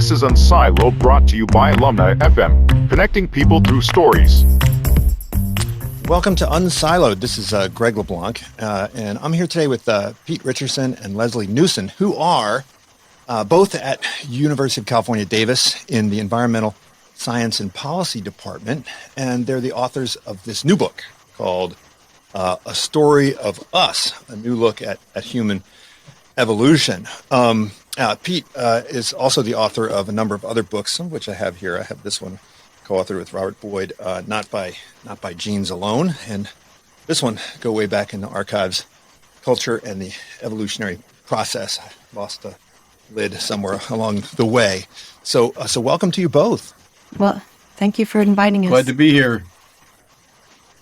This is Unsiloed, brought to you by Alumni FM, connecting people through stories. Welcome to Unsiloed. This is Greg LeBlanc, and I'm here today with Pete Richerson and Lesley Newson, who are both at University of California, Davis in the Environmental Science and Policy Department, and they're the authors of this new book called A Story of Us, a new look at human evolution. Pete is also the author of a number of other books, some of which I have here. I have this one, co-authored with Robert Boyd, not by Genes Alone, and this one go way back in the archives, Culture and the Evolutionary Process. I lost a lid somewhere along the way. So welcome to you both. Well, thank you for inviting us. Glad to be here.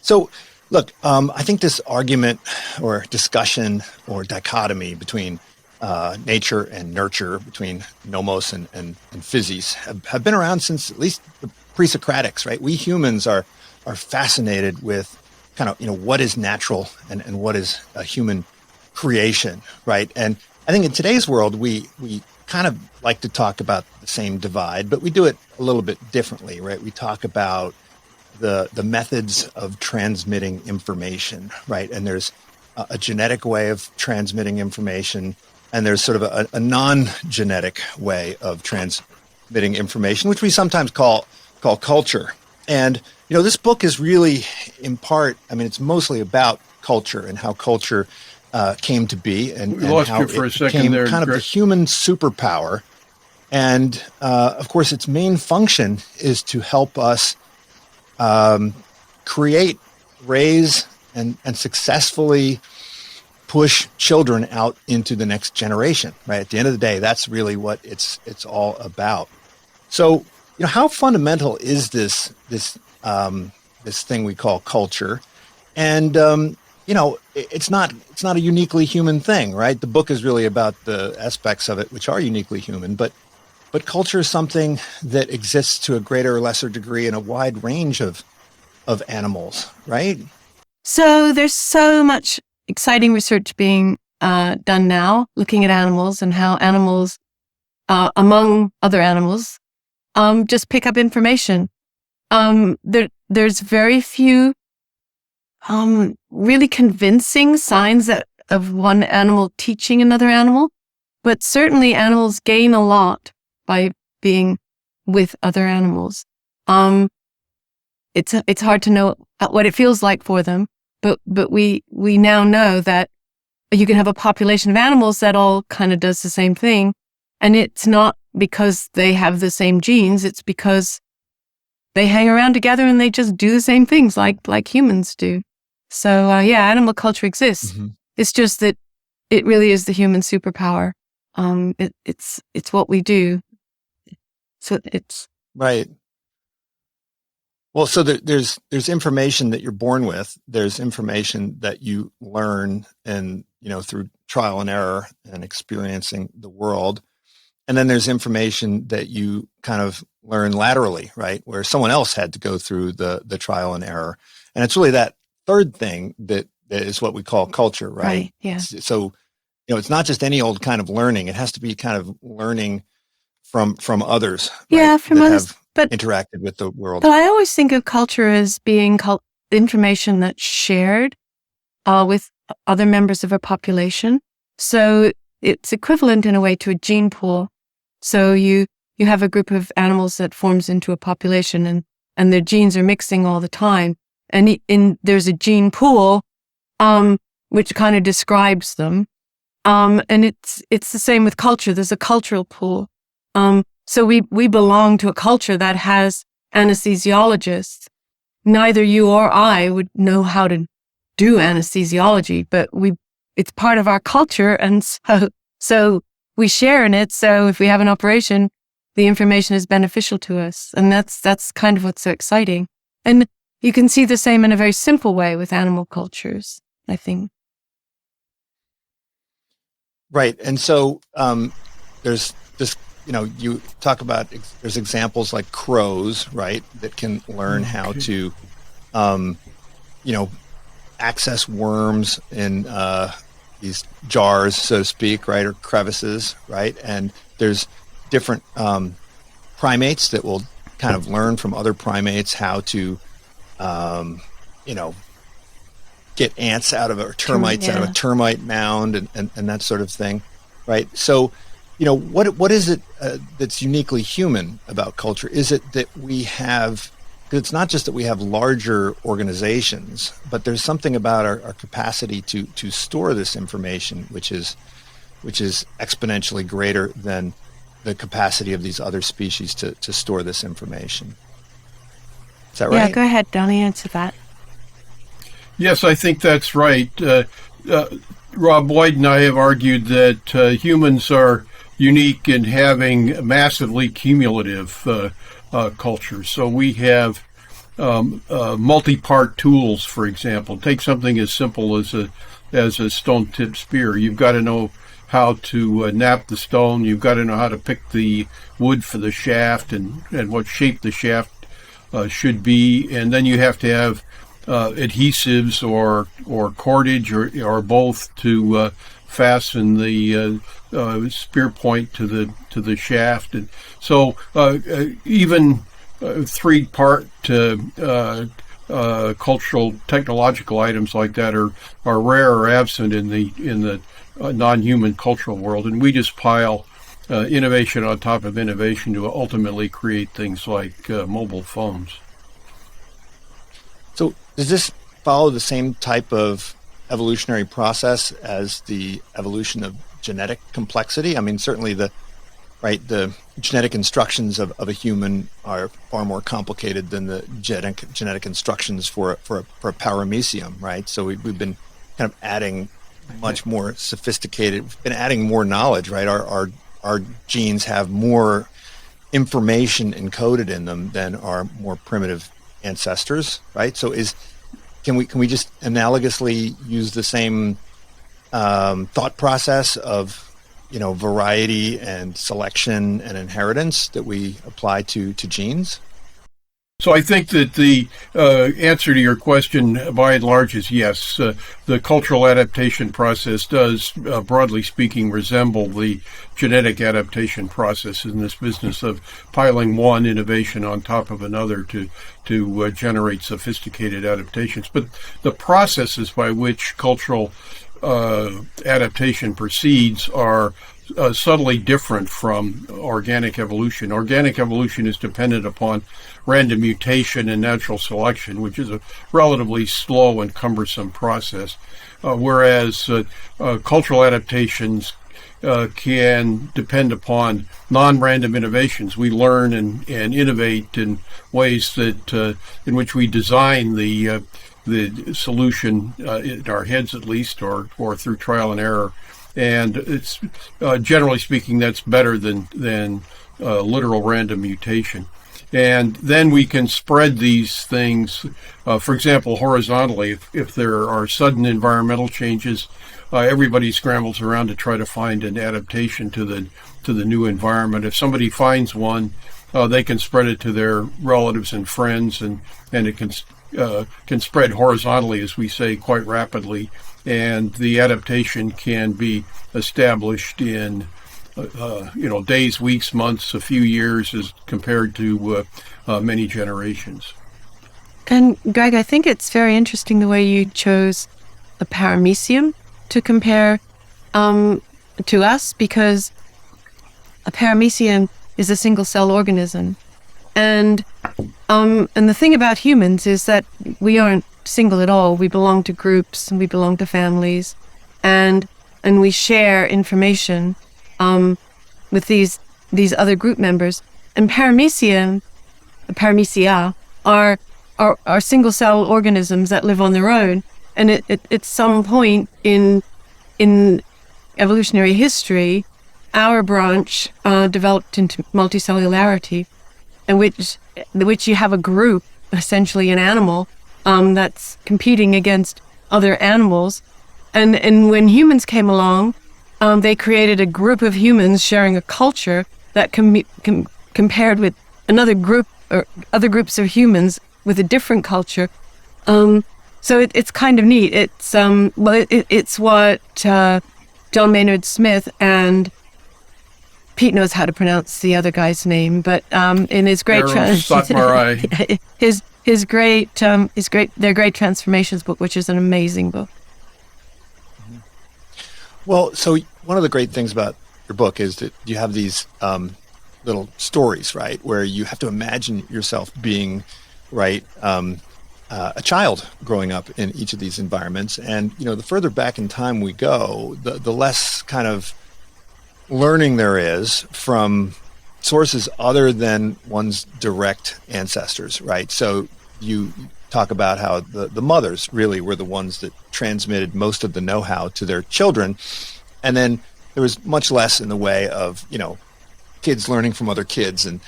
So, look, I think this argument or discussion or dichotomy between nature and nurture, between nomos and physis, have been around since at least the pre-Socratics, right? We humans are fascinated with kind of, what is natural and what is a human creation, right? And I think in today's world, we kind of like to talk about the same divide, but we do it a little bit differently, right? We talk about the methods of transmitting information, right? And there's a genetic way of transmitting information, and there's sort of a non-genetic way of transmitting information, which we sometimes call culture. And, this book is really, in part, it's mostly about culture and how culture came to be and how it became kind of the human superpower. And, of course, its main function is to help us create, raise, and successfully push children out into the next generation, right? At the end of the day, that's really what it's all about. So, how fundamental is this thing we call culture? And it's not a uniquely human thing, right? The book is really about the aspects of it which are uniquely human, but culture is something that exists to a greater or lesser degree in a wide range of animals, right? So there's so much exciting research being done now, looking at animals and how animals, among other animals, just pick up information. There's very few really convincing signs of one animal teaching another animal, but certainly animals gain a lot by being with other animals. It's hard to know what it feels like for them, but we now know that you can have a population of animals that all kind of does the same thing, and it's not because they have the same genes, it's because they hang around together and they just do the same things like humans do. So animal culture exists. Mm-hmm. It's just that it really is the human superpower. It's what we do. So it's right. Well, so there's information that you're born with. There's information that you learn and through trial and error and experiencing the world. And then there's information that you kind of learn laterally, right? Where someone else had to go through the trial and error. And it's really that third thing that is what we call culture, right? Right, yeah. So, it's not just any old kind of learning. It has to be kind of learning from others. Yeah, right? from that others. Have interacted with the world. But I always think of culture as being information that's shared with other members of a population. So it's equivalent in a way to a gene pool. So you have a group of animals that forms into a population and their genes are mixing all the time. And there's a gene pool, which kind of describes them. And it's the same with culture. There's a cultural pool. So we belong to a culture that has anesthesiologists. Neither you or I would know how to do anesthesiology, but it's part of our culture, and so we share in it. So if we have an operation, the information is beneficial to us, and that's kind of what's so exciting. And you can see the same in a very simple way with animal cultures, I think. Right, and so there's this. You talk about there's examples like crows, right, that can learn how to, access worms in these jars, so to speak, right, or crevices, right? And there's different primates that will kind of learn from other primates how to, get ants out of or termites out of a termite mound and that sort of thing, right? So, what is it that's uniquely human about culture? Is it that we have? It's not just that we have larger organizations, but there's something about our capacity to store this information, which is exponentially greater than the capacity of these other species to store this information. Is that right? Yeah, go ahead, Donnie, answer that. Yes, I think that's right. Rob Boyd and I have argued that humans are unique in having massively cumulative culture. So we have multi-part tools, for example. Take something as simple as a stone-tipped spear. You've got to know how to nap the stone. You've got to know how to pick the wood for the shaft and what shape the shaft should be. And then you have to have adhesives or cordage or both to fasten the spear point to the shaft. And so even three-part cultural technological items like that are rare or absent in the non-human cultural world, and we just pile innovation on top of innovation to ultimately create things like mobile phones. So does this follow the same type of evolutionary process as the evolution of genetic complexity? I mean, certainly the genetic instructions of a human are far more complicated than the genetic instructions for a paramecium, right? So we've been kind of adding much more sophisticated, we've been adding more knowledge, right? Our genes have more information encoded in them than our more primitive ancestors, right? So can we just analogously use the same thought process of variety and selection and inheritance that we apply to genes? So I think that the answer to your question, by and large, is yes. The cultural adaptation process does, broadly speaking, resemble the genetic adaptation process in this business of piling one innovation on top of another to generate sophisticated adaptations. But the processes by which cultural adaptation proceeds are subtly different from organic evolution. Organic evolution is dependent upon random mutation and natural selection, which is a relatively slow and cumbersome process, whereas cultural adaptations can depend upon non-random innovations. We learn and innovate in ways that in which we design the solution in our heads, at least, or through trial and error. And it's generally speaking, that's better than literal random mutation. And then we can spread these things, for example, horizontally. If there are sudden environmental changes, everybody scrambles around to try to find an adaptation to the new environment. If somebody finds one, they can spread it to their relatives and friends, and it can spread horizontally, as we say, quite rapidly. And the adaptation can be established in days, weeks, months, a few years, as compared to many generations. And Greg, I think it's very interesting the way you chose a paramecium to compare to us, because a paramecium is a single-cell organism, and the thing about humans is that we aren't single at all. We belong to groups, and we belong to families, and we share information with these other group members. And paramecium, paramecium are single-cell organisms that live on their own. And at some point in evolutionary history, our branch developed into multicellularity, in which you have a group, essentially an animal, that's competing against other animals. And when humans came along, they created a group of humans sharing a culture that compared with another group or other groups of humans with a different culture. So it's kind of neat. It's what John Maynard Smith and Pete knows how to pronounce the other guy's name, but in his great their Great Transformations book, which is an amazing book. Well, so one of the great things about your book is that you have these little stories, right, where you have to imagine yourself being, right, a child growing up in each of these environments. And, the further back in time we go, the less kind of learning there is from sources other than one's direct ancestors, right? So you talk about how the mothers really were the ones that transmitted most of the know-how to their children. And then there was much less in the way of, kids learning from other kids and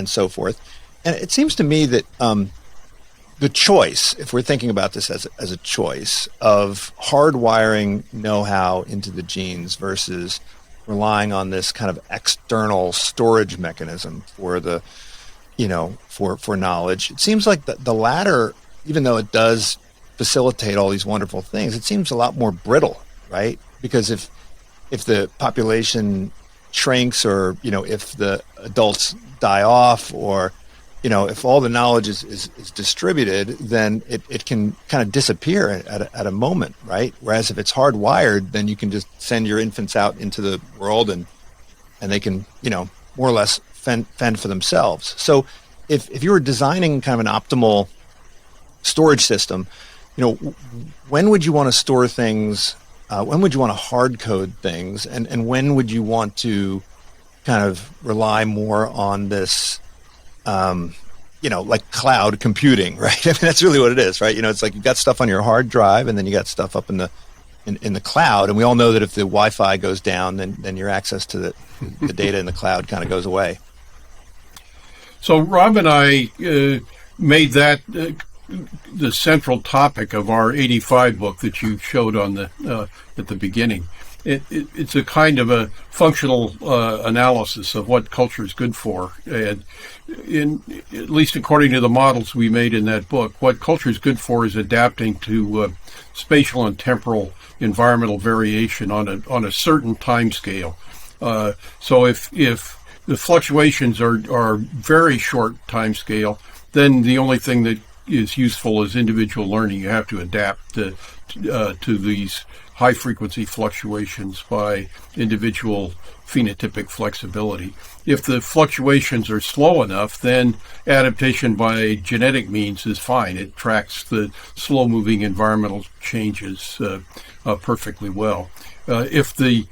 so forth. And it seems to me that the choice, if we're thinking about this as a choice of hardwiring know-how into the genes versus relying on this kind of external storage mechanism for the, for knowledge, it seems like the latter, even though it does facilitate all these wonderful things, it seems a lot more brittle, right? Because if the population shrinks, or if the adults die off, or if all the knowledge is distributed, then it can kind of disappear at a moment, right? Whereas if it's hardwired, then you can just send your infants out into the world and they can more or less fend for themselves. So if you were designing kind of an optimal storage system, when would you want to store things? When would you want to hard code things, and when would you want to kind of rely more on this, like cloud computing, right? I mean, that's really what it is, right? It's like you've got stuff on your hard drive, and then you got stuff up in the cloud, and we all know that if the Wi-Fi goes down, then your access to the data in the cloud kind of goes away. So Rob and I made that the central topic of our 85 book that you showed on at the beginning. It's a kind of a functional analysis of what culture is good for, and at least according to the models we made in that book, what culture is good for is adapting to spatial and temporal environmental variation on a certain time scale. So if the fluctuations are very short time scale, then the only thing that is useful is individual learning. You have to adapt to these high frequency fluctuations by individual phenotypic flexibility. If the fluctuations are slow enough, then adaptation by genetic means is fine. It tracks the slow moving environmental changes perfectly well. If the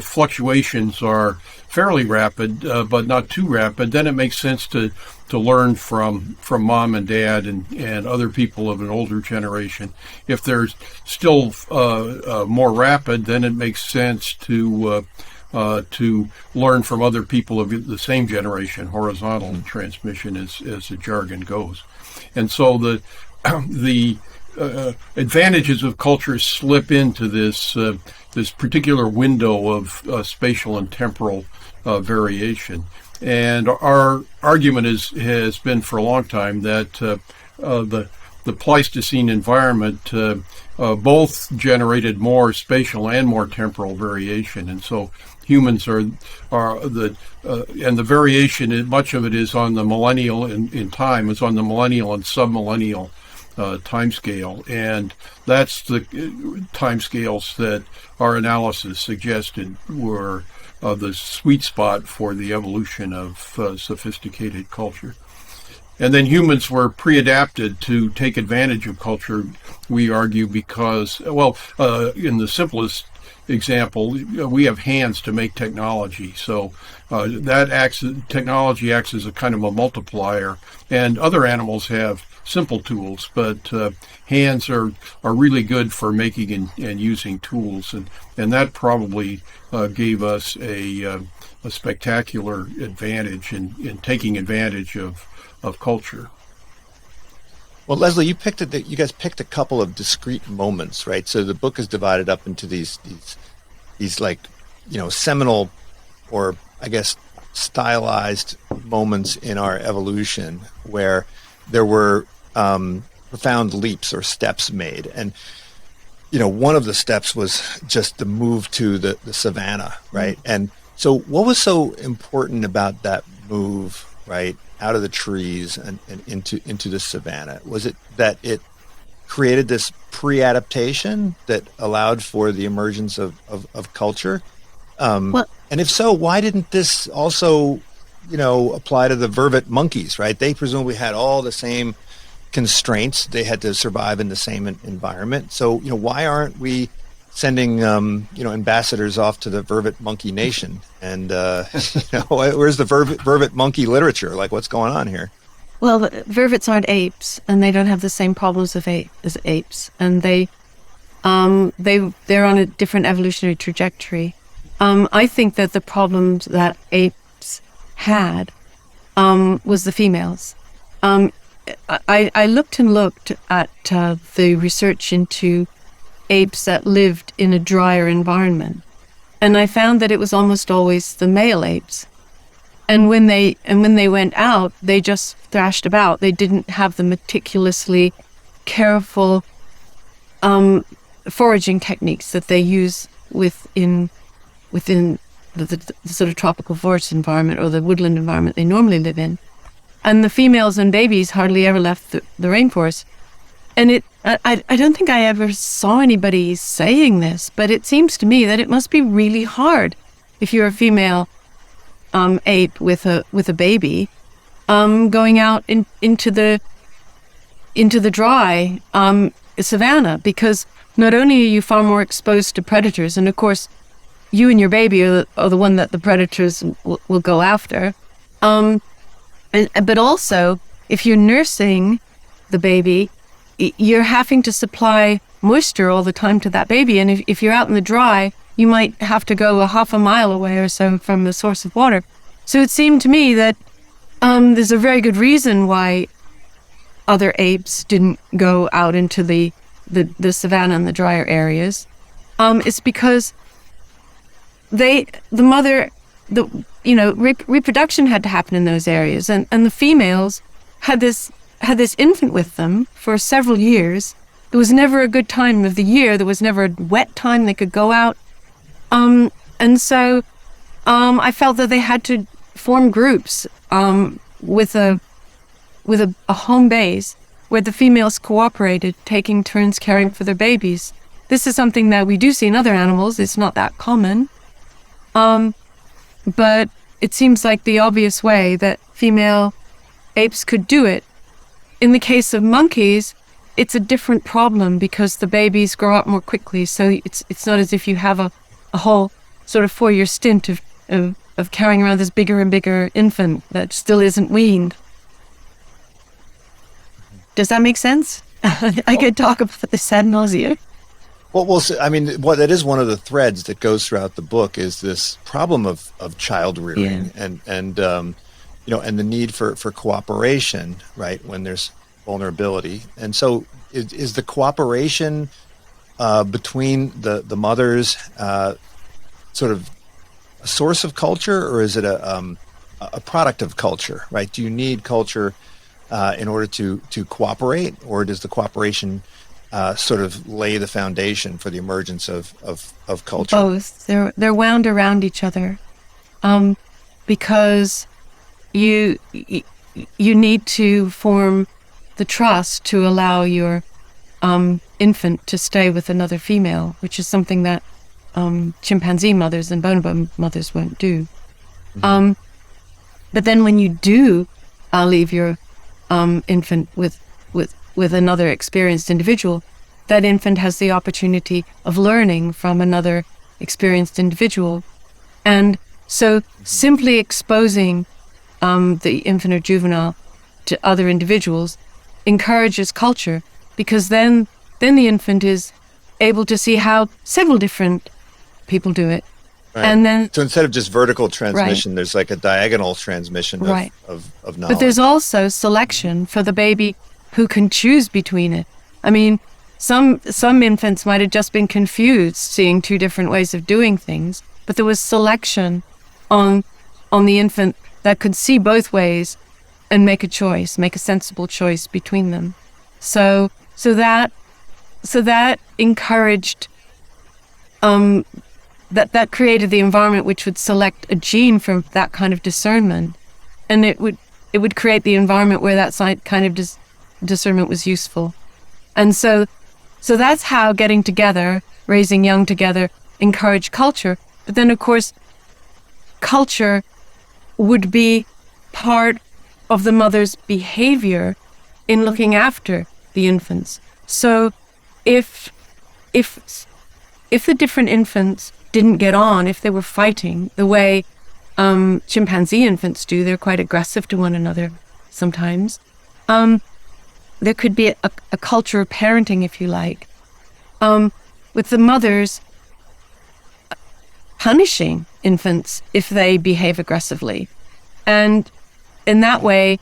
fluctuations are fairly rapid, but not too rapid, then it makes sense to learn from mom and dad and other people of an older generation. If they're still more rapid, then it makes sense to learn from other people of the same generation, horizontal transmission as the jargon goes. And so the advantages of culture slip into this particular window of spatial and temporal variation. And our argument has been for a long time that the Pleistocene environment both generated more spatial and more temporal variation, and so humans are the and the variation, much of it is on the millennial in time. It's on the millennial and submillennial time scale, and that's the time scales that our analysis suggested were the sweet spot for the evolution of sophisticated culture. And then humans were pre-adapted to take advantage of culture, we argue, because, in the simplest example, we have hands to make technology. So technology acts as a kind of a multiplier, and other animals have simple tools, but hands are really good for making and using tools, and that probably gave us a spectacular advantage in taking advantage of culture. Well, Lesley, you guys picked a couple of discrete moments, right? So the book is divided up into these like, seminal, or I guess stylized moments in our evolution where there were profound leaps or steps made. And, one of the steps was just the move to the savannah, right? And So what was so important about that move, right, out of the trees and into the savanna? Was it that it created this pre-adaptation that allowed for the emergence of culture? Well, And if so, why didn't this also, apply to the vervet monkeys, right? They presumably had all the same constraints. They had to survive in the same environment. So, why aren't we sending, ambassadors off to the vervet monkey nation? And, where's the vervet monkey literature? Like, what's going on here? well, vervets aren't apes, and they don't have the same problems as apes, and they're on a different evolutionary trajectory. I think that the problems that apes had was the females. I looked at the research into apes that lived in a drier environment, and I found that it was almost always the male apes. And when they went out, they just thrashed about. They didn't have the meticulously careful foraging techniques that they use within the sort of tropical forest environment or the woodland environment they normally live in. And the females and babies hardly ever left the rainforest. And I don't think I ever saw anybody saying this, but it seems to me that it must be really hard if you're a female ape with a baby going out into the dry savanna, because not only are you far more exposed to predators, and of course you and your baby are the one that the predators will go after, but also if you're nursing the baby, you're having to supply moisture all the time to that baby, and if you're out in the dry, you might have to go a half a mile away or so from the source of water. So it seemed to me that there's a very good reason why other apes didn't go out into the savanna and the drier areas. It's because reproduction had to happen in those areas, and the females had this infant with them for several years. There was never a good time of the year. There was never a wet time they could go out. And so I felt that they had to form groups with a home base where the females cooperated, taking turns caring for their babies. This is something that we do see in other animals. It's not that common. But it seems like the obvious way that female apes could do it. In the case of monkeys, it's a different problem because the babies grow up more quickly. So it's not as if you have a whole sort of 4-year stint of carrying around this bigger and bigger infant that still isn't weaned. Does that make sense? I could talk about this ad nauseum. Well, I mean, that is one of the threads that goes throughout the book is this problem of child rearing and the need for cooperation, right, when there's vulnerability. And so is the cooperation between the mothers sort of a source of culture, or is it a product of culture, right? Do you need culture in order to cooperate, or does the cooperation sort of lay the foundation for the emergence of culture? Both. They're wound around each other, because you need to form the trust to allow your infant to stay with another female, which is something that chimpanzee mothers and bonobo mothers won't do. Mm-hmm. But then when you do leave your infant with another experienced individual, that infant has the opportunity of learning from another experienced individual. And so simply exposing the infant or juvenile to other individuals encourages culture, because then the infant is able to see how several different people do it. Right. And then, so instead of just vertical transmission, right, there's like a diagonal transmission right, of knowledge. But there's also selection for the baby who can choose between it. I mean, some infants might have just been confused seeing two different ways of doing things, but there was selection on the infant that could see both ways and make a sensible choice between them. So that encouraged that created the environment which would select a gene for that kind of discernment, and it would create the environment where that kind of discernment was useful. And so that's how getting together, raising young together, encouraged culture. But then, of course, culture would be part of the mother's behavior in looking after the infants. So if the different infants didn't get on, if they were fighting the way chimpanzee infants do, they're quite aggressive to one another sometimes. There could be a culture of parenting, if you like, with the mothers punishing infants if they behave aggressively. And in that way,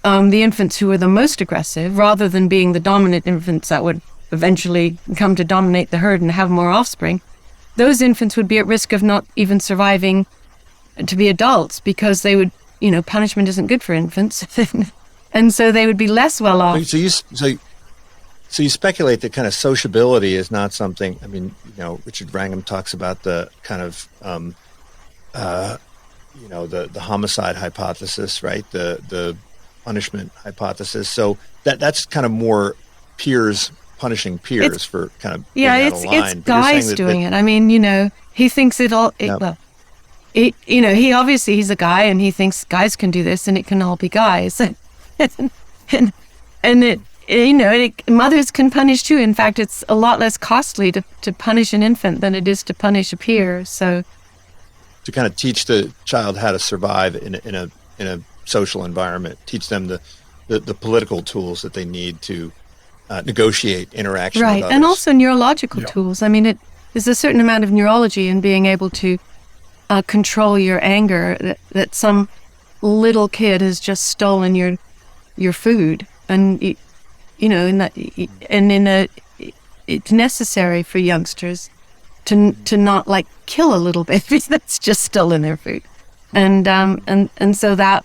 the infants who are the most aggressive, rather than being the dominant infants that would eventually come to dominate the herd and have more offspring, those infants would be at risk of not even surviving to be adults, because they would, punishment isn't good for infants. And so they would be less well off. So you speculate that kind of sociability is not something. I mean, Richard Wrangham talks about the kind of, the homicide hypothesis, right? The punishment hypothesis. So that's kind of more peers punishing peers for kind of being out of line. It's guys doing it. I mean, he thinks it all. Well, he obviously he's a guy and he thinks guys can do this and it can all be guys. and mothers can punish too. In fact, it's a lot less costly to punish an infant than it is to punish a peer. So to kind of teach the child how to survive in a social environment, teach them the political tools that they need to negotiate interaction with others. And also neurological tools. I mean, there's a certain amount of neurology in being able to control your anger, that some little kid has just stolen your food, and it's necessary for youngsters to not kill a little baby that's just stolen their food, and so that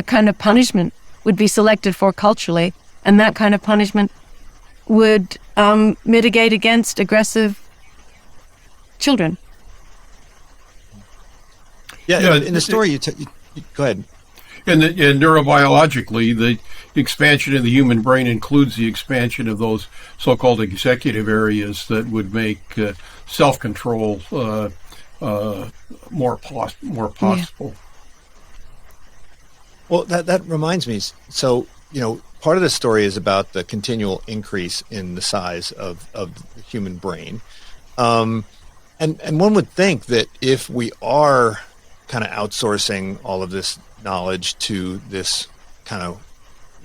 kind of punishment would be selected for culturally, and that kind of punishment would mitigate against aggressive children. Yeah, in the story, you go ahead. And neurobiologically, the expansion of the human brain includes the expansion of those so-called executive areas that would make self-control more possible. Well, that reminds me. So, part of the story is about the continual increase in the size of the human brain. And one would think that if we are kind of outsourcing all of this knowledge to this kind of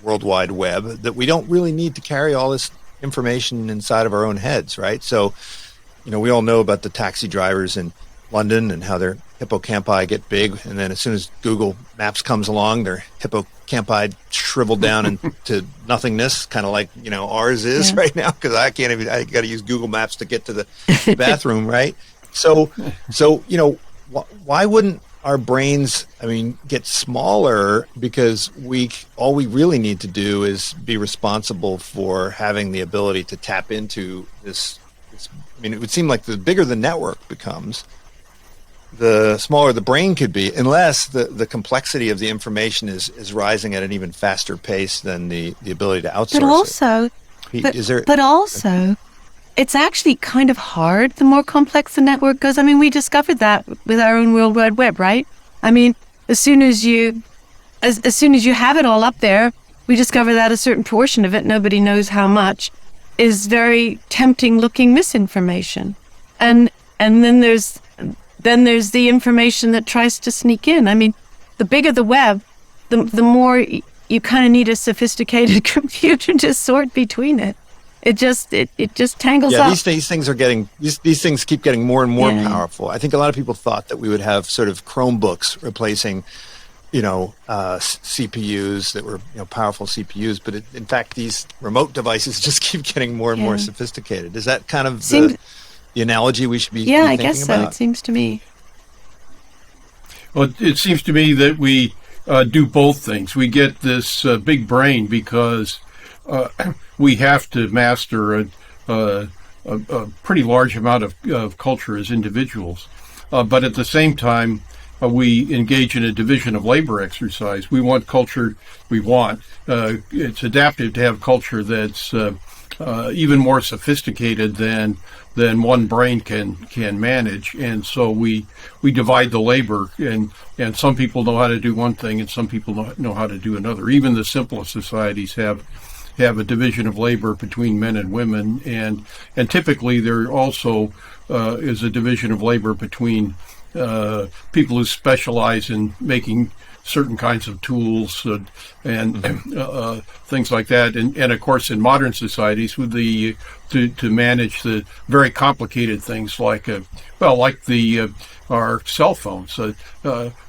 World Wide Web, that we don't really need to carry all this information inside of our own heads, right? So, we all know about the taxi drivers in London and how their hippocampi get big, and then as soon as Google Maps comes along, their hippocampi shrivel down into nothingness, kind of like ours is right now, because I got to use Google Maps to get to the bathroom, right? So why wouldn't our brains, get smaller? Because all we really need to do is be responsible for having the ability to tap into this. It would seem like the bigger the network becomes, the smaller the brain could be, unless the complexity of the information is rising at an even faster pace than the ability to outsource But also, it's actually kind of hard the more complex the network goes. We discovered that with our own World Wide Web, right? As soon as you have it all up there, we discover that a certain portion of it, nobody knows how much, is very tempting looking misinformation. And then there's the information that tries to sneak in. The bigger the web, the more you kind of need a sophisticated computer to sort between it. It just tangles up. These things keep getting more and more powerful. I think a lot of people thought that we would have sort of Chromebooks replacing, CPUs that were powerful CPUs, but in fact these remote devices just keep getting more and more sophisticated. Is that kind of the analogy we should be thinking about? I guess so. It seems to me. Well, it seems to me that we do both things. We get this big brain because we have to master a pretty large amount of culture as individuals. But at the same time, we engage in a division of labor exercise. We want culture. It's adaptive to have culture that's even more sophisticated than one brain can manage, and so we divide the labor, and some people know how to do one thing, and some people know how to do another. Even the simplest societies have a division of labor between men and women, and typically there also is a division of labor between people who specialize in making certain kinds of tools and things like that, and of course in modern societies with to manage the very complicated things like our cell phones.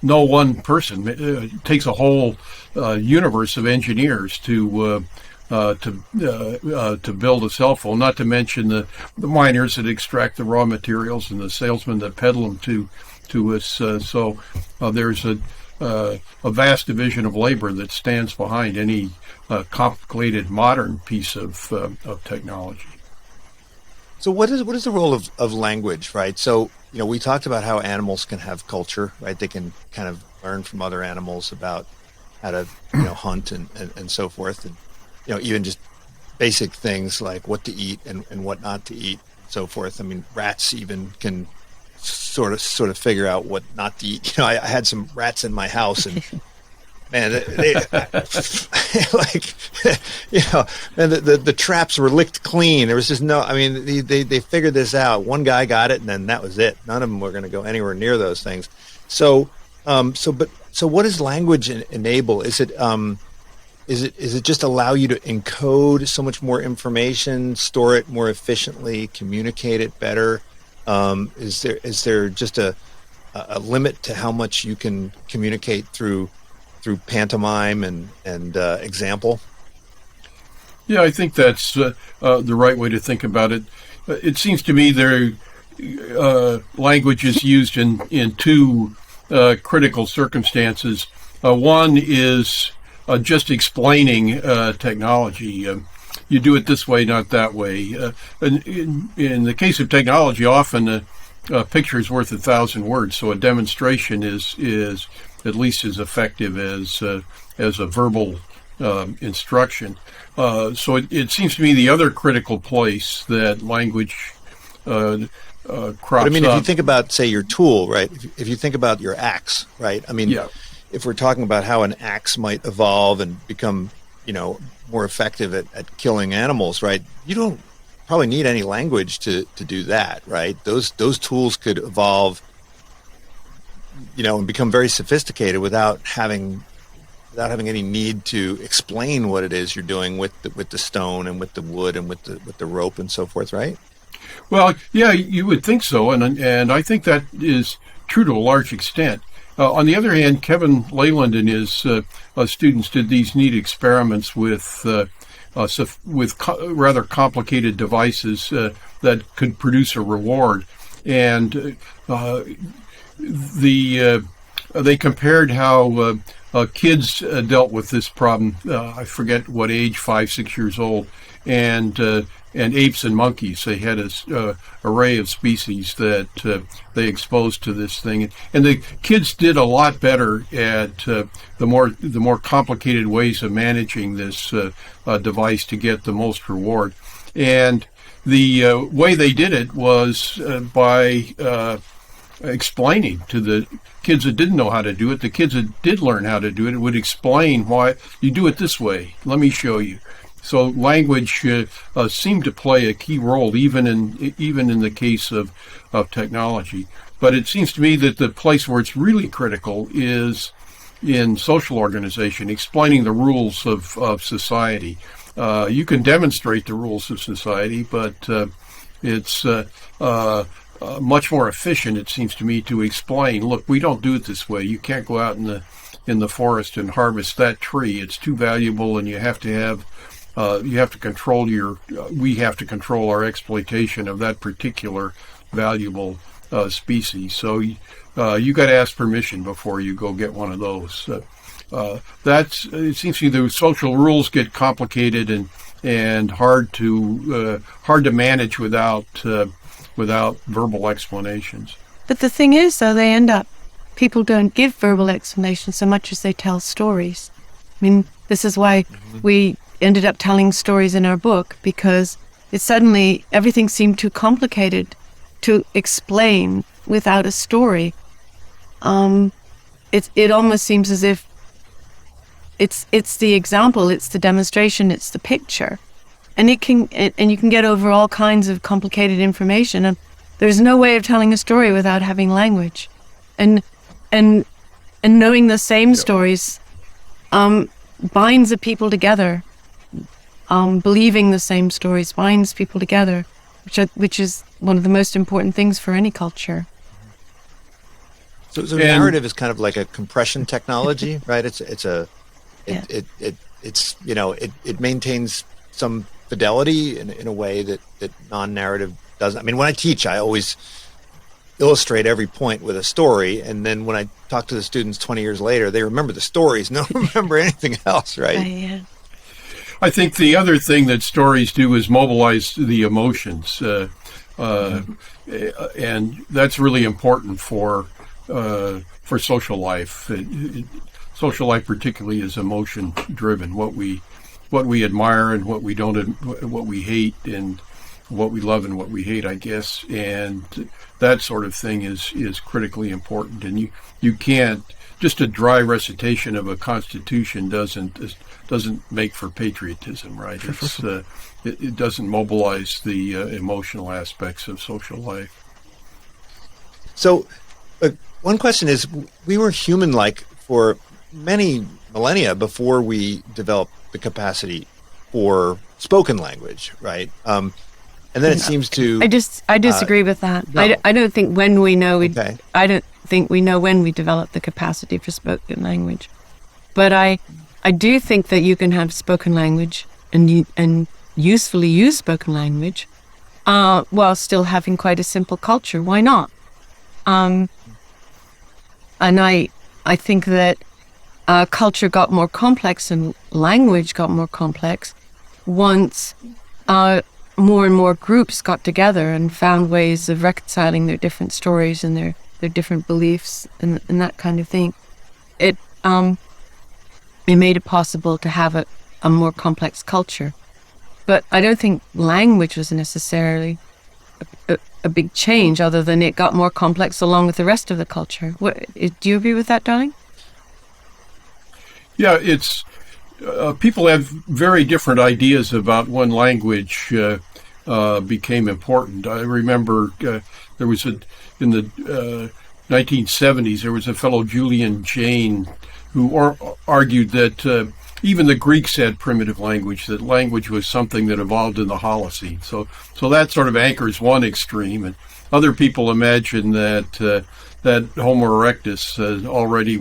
No one person takes a whole universe of engineers to build a cell phone. Not to mention the miners that extract the raw materials and the salesmen that peddle them to us. So there's a vast division of labor that stands behind any complicated modern piece of technology. So what is the role of language, right? So, we talked about how animals can have culture, right? They can kind of learn from other animals about how to, hunt and so forth. And, even just basic things like what to eat and what not to eat, and so forth. I mean, rats even can sort of figure out what not to eat. I had some rats in my house, and man, they like, man, the traps were licked clean. There was just no. I mean, they figured this out. One guy got it, and then that was it. None of them were going to go anywhere near those things. So what does language enable? Is it just allow you to encode so much more information, store it more efficiently, communicate it better? Is there just a limit to how much you can communicate through pantomime and example? Yeah, I think that's the right way to think about it. It seems to me language is used in two critical circumstances. One is just explaining technology. You do it this way, not that way. In the case of technology, often a picture is worth 1,000 words, so a demonstration is at least as effective as a verbal instruction. So it seems to me the other critical place that language crops but I mean, if you think about, say, your tool, right? If you think about your axe, right? I mean, yeah. If we're talking about how an axe might evolve and become, more effective at killing animals, right? You don't probably need any language to do that, right? Those tools could evolve, and become very sophisticated without having any need to explain what it is you're doing with the stone and with the wood and with the rope and so forth, right? Well, yeah, you would think so, and I think that is true to a large extent. On the other hand, Kevin Leyland and his students did these neat experiments with rather complicated devices that could produce a reward, and they compared how kids dealt with this problem. I forget what age, 5, 6 years old, and apes and monkeys. They had a array of species that they exposed to this thing, and the kids did a lot better at the more complicated ways of managing this device to get the most reward. And the way they did it was by explaining to the kids that didn't know how to do it. The kids that did learn how to do it would explain why you do it this way. Let me show you. So language seemed to play a key role, even in the case of technology. But it seems to me that the place where it's really critical is in social organization, explaining the rules of society. You can demonstrate the rules of society, but it's much more efficient, it seems to me, to explain. Look, we don't do it this way. You can't go out in the forest and harvest that tree. It's too valuable, and you have to control we have to control our exploitation of that particular valuable species. So you got to ask permission before you go get one of those. It seems to me the social rules get complicated, and hard to manage without verbal explanations. But the thing is, though, people don't give verbal explanations so much as they tell stories. I mean, this is why we ended up telling stories in our book, because everything seemed too complicated to explain without a story. It almost seems as if it's the example, it's the demonstration, it's the picture, and you can get over all kinds of complicated information. And there's no way of telling a story without having language, and knowing the same stories binds the people together. Believing the same stories binds people together, which is one of the most important things for any culture. So narrative is kind of like a compression technology, right? It maintains some fidelity in a way that non-narrative doesn't. I mean, when I teach, I always illustrate every point with a story, and then when I talk to the students 20 years later, they remember the stories, don't remember anything else, right? Yeah. I think the other thing that stories do is mobilize the emotions, and that's really important for social life. Social life, particularly, is emotion driven. What we admire and what we don't, what we hate, and what we love and what we hate, I guess, and that sort of thing is critically important. And you can't, just a dry recitation of a constitution doesn't make for patriotism, right? It doesn't mobilize the emotional aspects of social life. So one question is, we were human-like for many millennia before we developed the capacity for spoken language, right? And then it seems to... I disagree with that. No. I don't think when we know... Okay. I don't think we know when we develop the capacity for spoken language. But I do think that you can have spoken language and usefully use spoken language while still having quite a simple culture. Why not? And I think that culture got more complex and language got more complex once more and more groups got together and found ways of reconciling their different stories and their different beliefs and that kind of thing. It made it possible to have a more complex culture. But I don't think language was necessarily a big change, other than it got more complex along with the rest of the culture. Do you agree with that, darling? Yeah, it's people have very different ideas about when language became important. I remember there was in the 1970s, there was a fellow, Julian Jayne, who argued that even the Greeks had primitive language, that language was something that evolved in the Holocene. So that sort of anchors one extreme, and other people imagine that Homo erectus already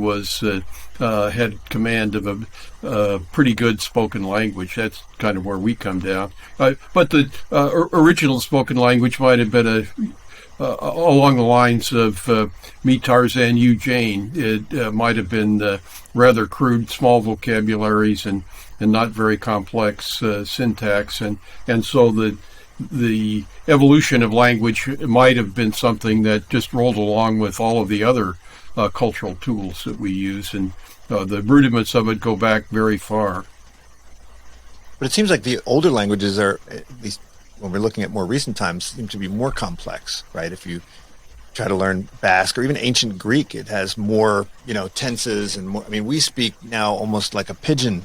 had command of a pretty good spoken language. That's kind of where we come down. But the original spoken language might have been along the lines of Me Tarzan, You Jane. It might have been rather crude, small vocabularies and not very complex syntax, and so the evolution of language might have been something that just rolled along with all of the other cultural tools that we use, and the rudiments of it go back very far. But it seems like the older languages are, at least when we're looking at more recent times, seem to be more complex, right? If you try to learn Basque or even ancient Greek, it has more, tenses and more. I mean, we speak now almost like a pidgin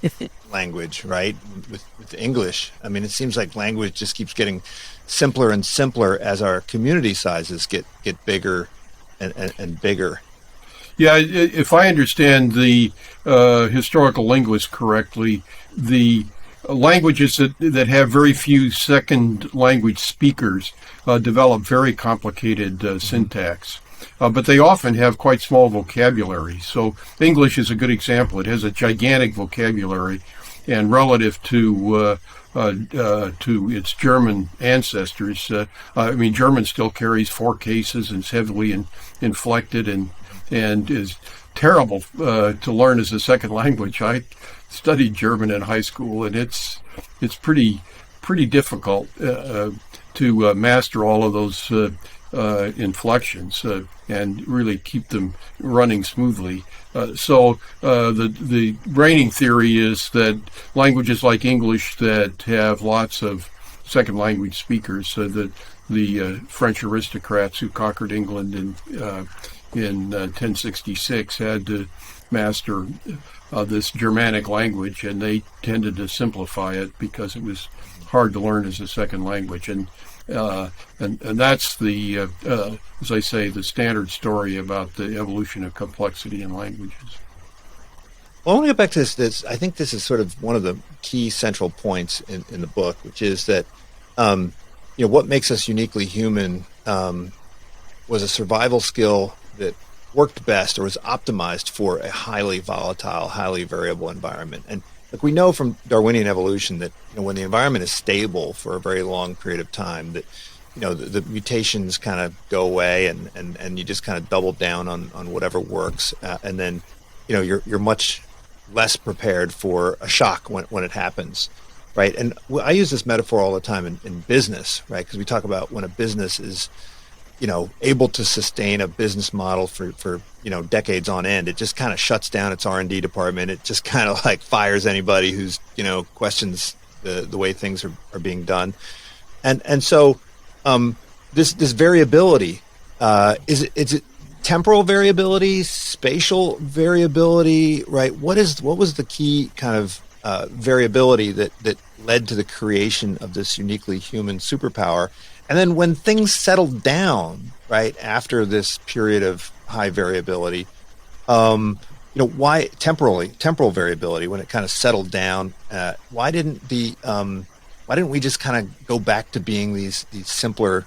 language, right? With English. I mean, it seems like language just keeps getting simpler and simpler as our community sizes get bigger and bigger. Yeah, if I understand the historical linguist correctly, the languages that have very few second language speakers develop very complicated syntax, but they often have quite small vocabulary. So English is a good example. It has a gigantic vocabulary, and relative to its German ancestors, German still carries 4 cases and is heavily inflected and is terrible to learn as a second language. I studied German in high school, and it's it's pretty difficult to master all of those inflections and really keep them running smoothly. So the reigning theory is that languages like English that have lots of second language speakers, that the French aristocrats who conquered England in 1066 had to master this Germanic language, and they tended to simplify it because it was hard to learn as a second language. And that's the, as I say, the standard story about the evolution of complexity in languages. Well, I want to get back to this. I think this is sort of one of the key central points in the book, which is that, what makes us uniquely human was a survival skill that worked best or was optimized for a highly volatile, highly variable environment. And like we know from Darwinian evolution that when the environment is stable for a very long period of time, that the mutations kind of go away and you just kind of double down on whatever works, and then you're much less prepared for a shock when it happens, right? And I use this metaphor all the time in business, right? Because we talk about when a business is able to sustain a business model for decades on end, it just kind of shuts down its R&D department. It just kind of like fires anybody who's questions the way things are being done, and so this variability is it temporal variability, spatial variability, right? What was the key kind of variability that led to the creation of this uniquely human superpower? And then when things settled down, right, after this period of high variability, why temporal variability, when it kind of settled down, why didn't we just kind of go back to being these simpler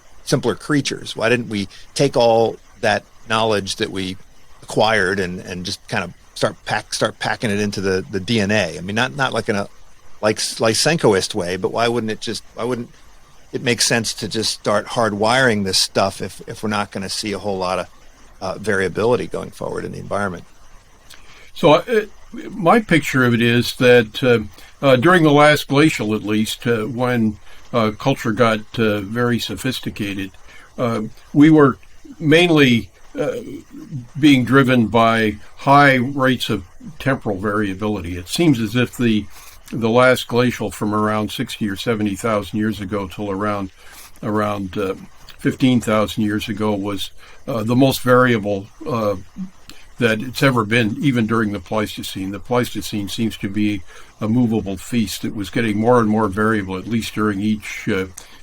creatures? Why didn't we take all that knowledge that we acquired and just kind of start packing it into the DNA? I mean, not like in a Lysenkoist way, but why wouldn't it makes sense to just start hardwiring this stuff if we're not going to see a whole lot of variability going forward in the environment? So my picture of it is that during the last glacial, at least, when culture got very sophisticated, we were mainly being driven by high rates of temporal variability. It seems as if the last glacial from around 60 or 70,000 years ago till around 15,000 years ago was the most variable that it's ever been, even during the Pleistocene. The Pleistocene seems to be a movable feast. It was getting more and more variable, at least during each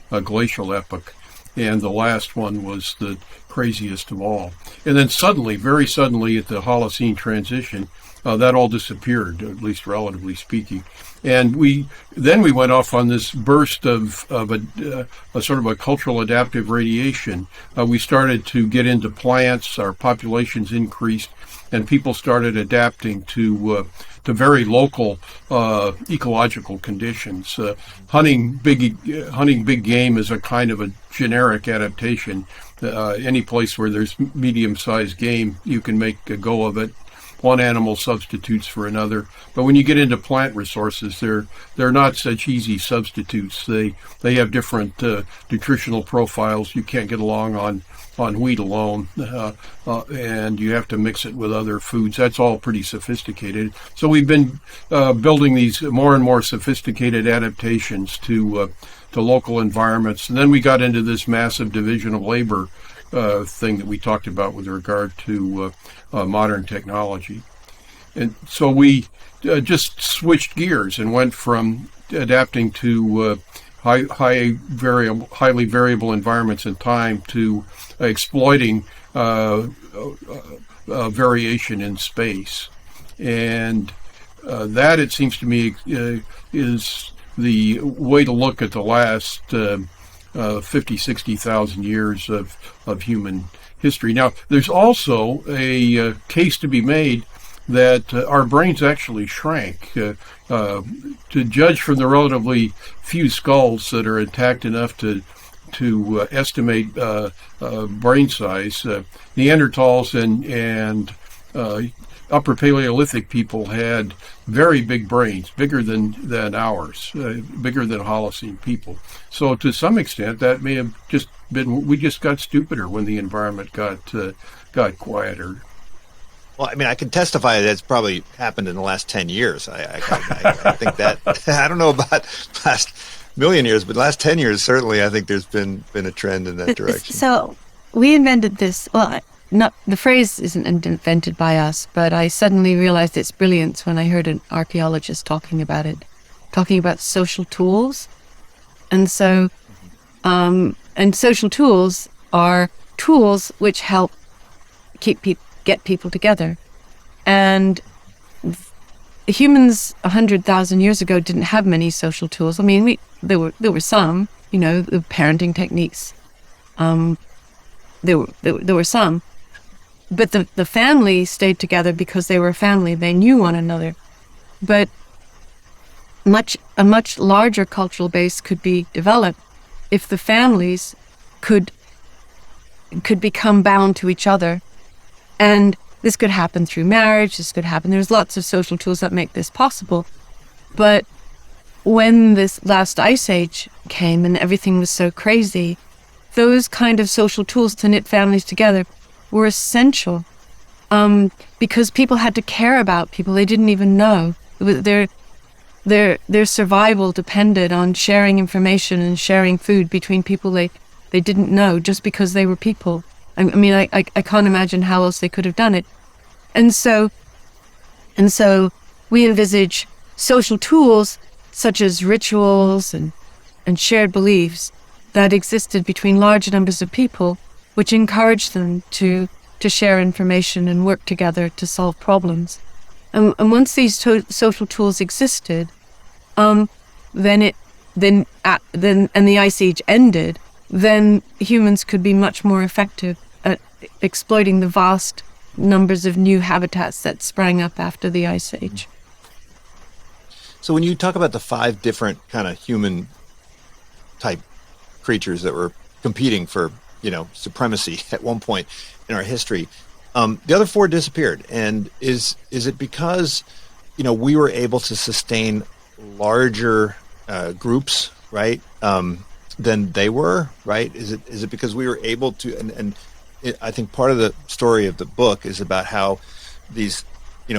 glacial epoch. And the last one was the craziest of all. And then suddenly, very suddenly, at the Holocene transition, that all disappeared, at least relatively speaking. And we went off on this burst of a sort of a cultural adaptive radiation. We started to get into plants, our populations increased, and people started adapting to very local ecological conditions. Hunting big game is a kind of a generic adaptation. Any place where there's medium-sized game, you can make a go of it. One animal substitutes for another. But when you get into plant resources, they're not such easy substitutes. They have different nutritional profiles. You can't get along on wheat alone, and you have to mix it with other foods. That's all pretty sophisticated. So we've been building these more and more sophisticated adaptations to local environments. And then we got into this massive division of labor thing that we talked about with regard to modern technology. And so we just switched gears and went from adapting to highly variable environments in time to exploiting variation in space. And that, it seems to me, is the way to look at the last 50, 60,000 years of human history. Now, there's also a case to be made that our brains actually shrank. To judge from the relatively few skulls that are intact enough to estimate brain size, Neanderthals and Upper Paleolithic people had very big brains, bigger than ours, bigger than Holocene people. So to some extent, that may have just been, we just got stupider when the environment got quieter. Well, I mean, I can testify that it's probably happened in the last 10 years. I think that, I don't know about last million years, but last 10 years, certainly, I think there's been a trend in that direction. So we invented this, well, not the phrase isn't invented by us, but I suddenly realized its brilliance when I heard an archaeologist talking about it, talking about social tools. And so, and social tools are tools which help get people together. And humans 100,000 years ago didn't have many social tools. I mean, there were some, the parenting techniques. There were some, but the family stayed together because they were a family. They knew one another. But a much larger cultural base could be developed if the families could become bound to each other. And this could happen through marriage. There's lots of social tools that make this possible. But when this last ice age came and everything was so crazy, those kind of social tools to knit families together were essential, because people had to care about people they didn't even know. Their survival depended on sharing information and sharing food between people they didn't know, just because they were people. I mean, I can't imagine how else they could have done it. And so we envisage social tools such as rituals and shared beliefs that existed between large numbers of people, which encouraged them to share information and work together to solve problems. And once these social tools existed, then the ice age ended, then humans could be much more effective at exploiting the vast numbers of new habitats that sprang up after the ice age. So when you talk about the 5 different kind of human type creatures that were competing for, supremacy at one point in our history, the other 4 disappeared. And is it because, we were able to sustain larger groups, right, than they were, right? Is it because we were able to, and I think part of the story of the book is about how these,